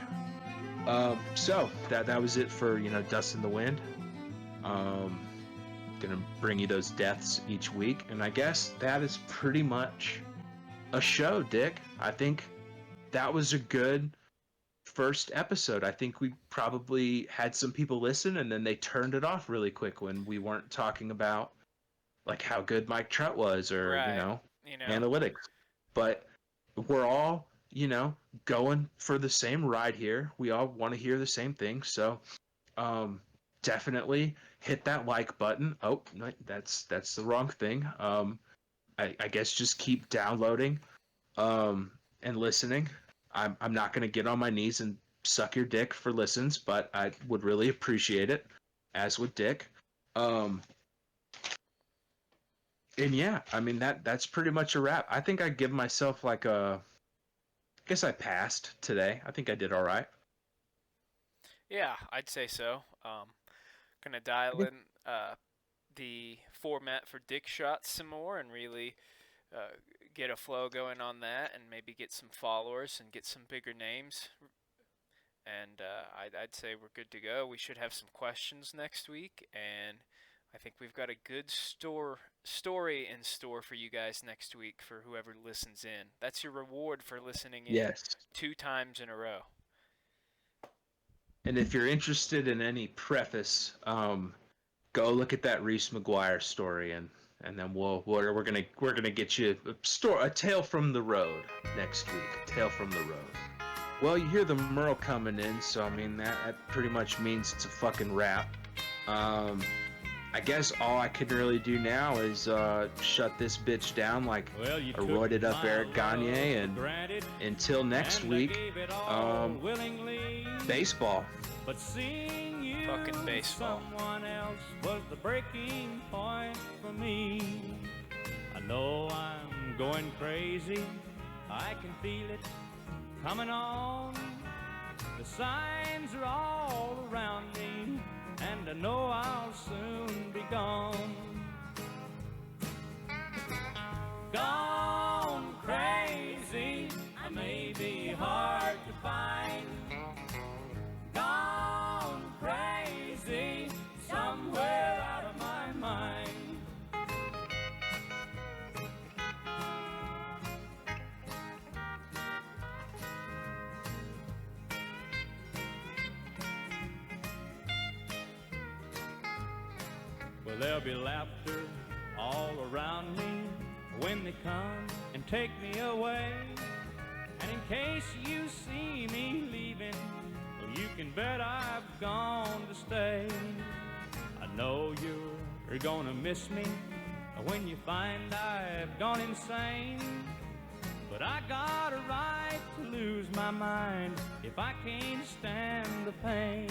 So that was it for Dust in the Wind. Gonna bring you those deaths each week, and I guess that is pretty much a show, Dick. I think that was a good first episode. I think we probably had some people listen, and then they turned it off really quick when we weren't talking about like how good Mike Trout was or Right. analytics. But we're all going for the same ride here. We all want to hear the same thing. So definitely hit that like button. Oh, no, that's the wrong thing. I guess just keep downloading and listening. I'm not going to get on my knees and suck your dick for listens, but I would really appreciate it, as would Dick. And yeah, that's pretty much a wrap. I think I give myself I guess I passed today. I think I did all right. Yeah, I'd say so. Gonna dial in the format for dick shots some more and really get a flow going on that, and maybe get some followers and get some bigger names. And I'd say we're good to go. We should have some questions next week, and I think we've got a good story in store for you guys next week for whoever listens in. That's your reward for listening in Yes. 2 times in a row. And if you're interested in any preface, go look at that Reese McGuire story, and then we're gonna get you a tale from the road next week. A tale from the road. Well, you hear the Merle coming in, so that pretty much means it's a fucking wrap. I guess all I can really do now is shut this bitch down like a roided up Eric Gagne, and until next week, baseball. But seeing you Fucking baseball. someone else was the breaking point for me. I know I'm going crazy, I can feel it coming on. The signs are all around me, and I know I'll soon be gone. Gone crazy, I may be hard to find. Gone crazy, somewhere out of my mind. Well, there'll be laughter all around me when they come and take me away. And in case you see me leaving, You can bet I've gone to stay. I know you're gonna miss me when you find I've gone insane. But I got a right to lose my mind if I can't stand the pain.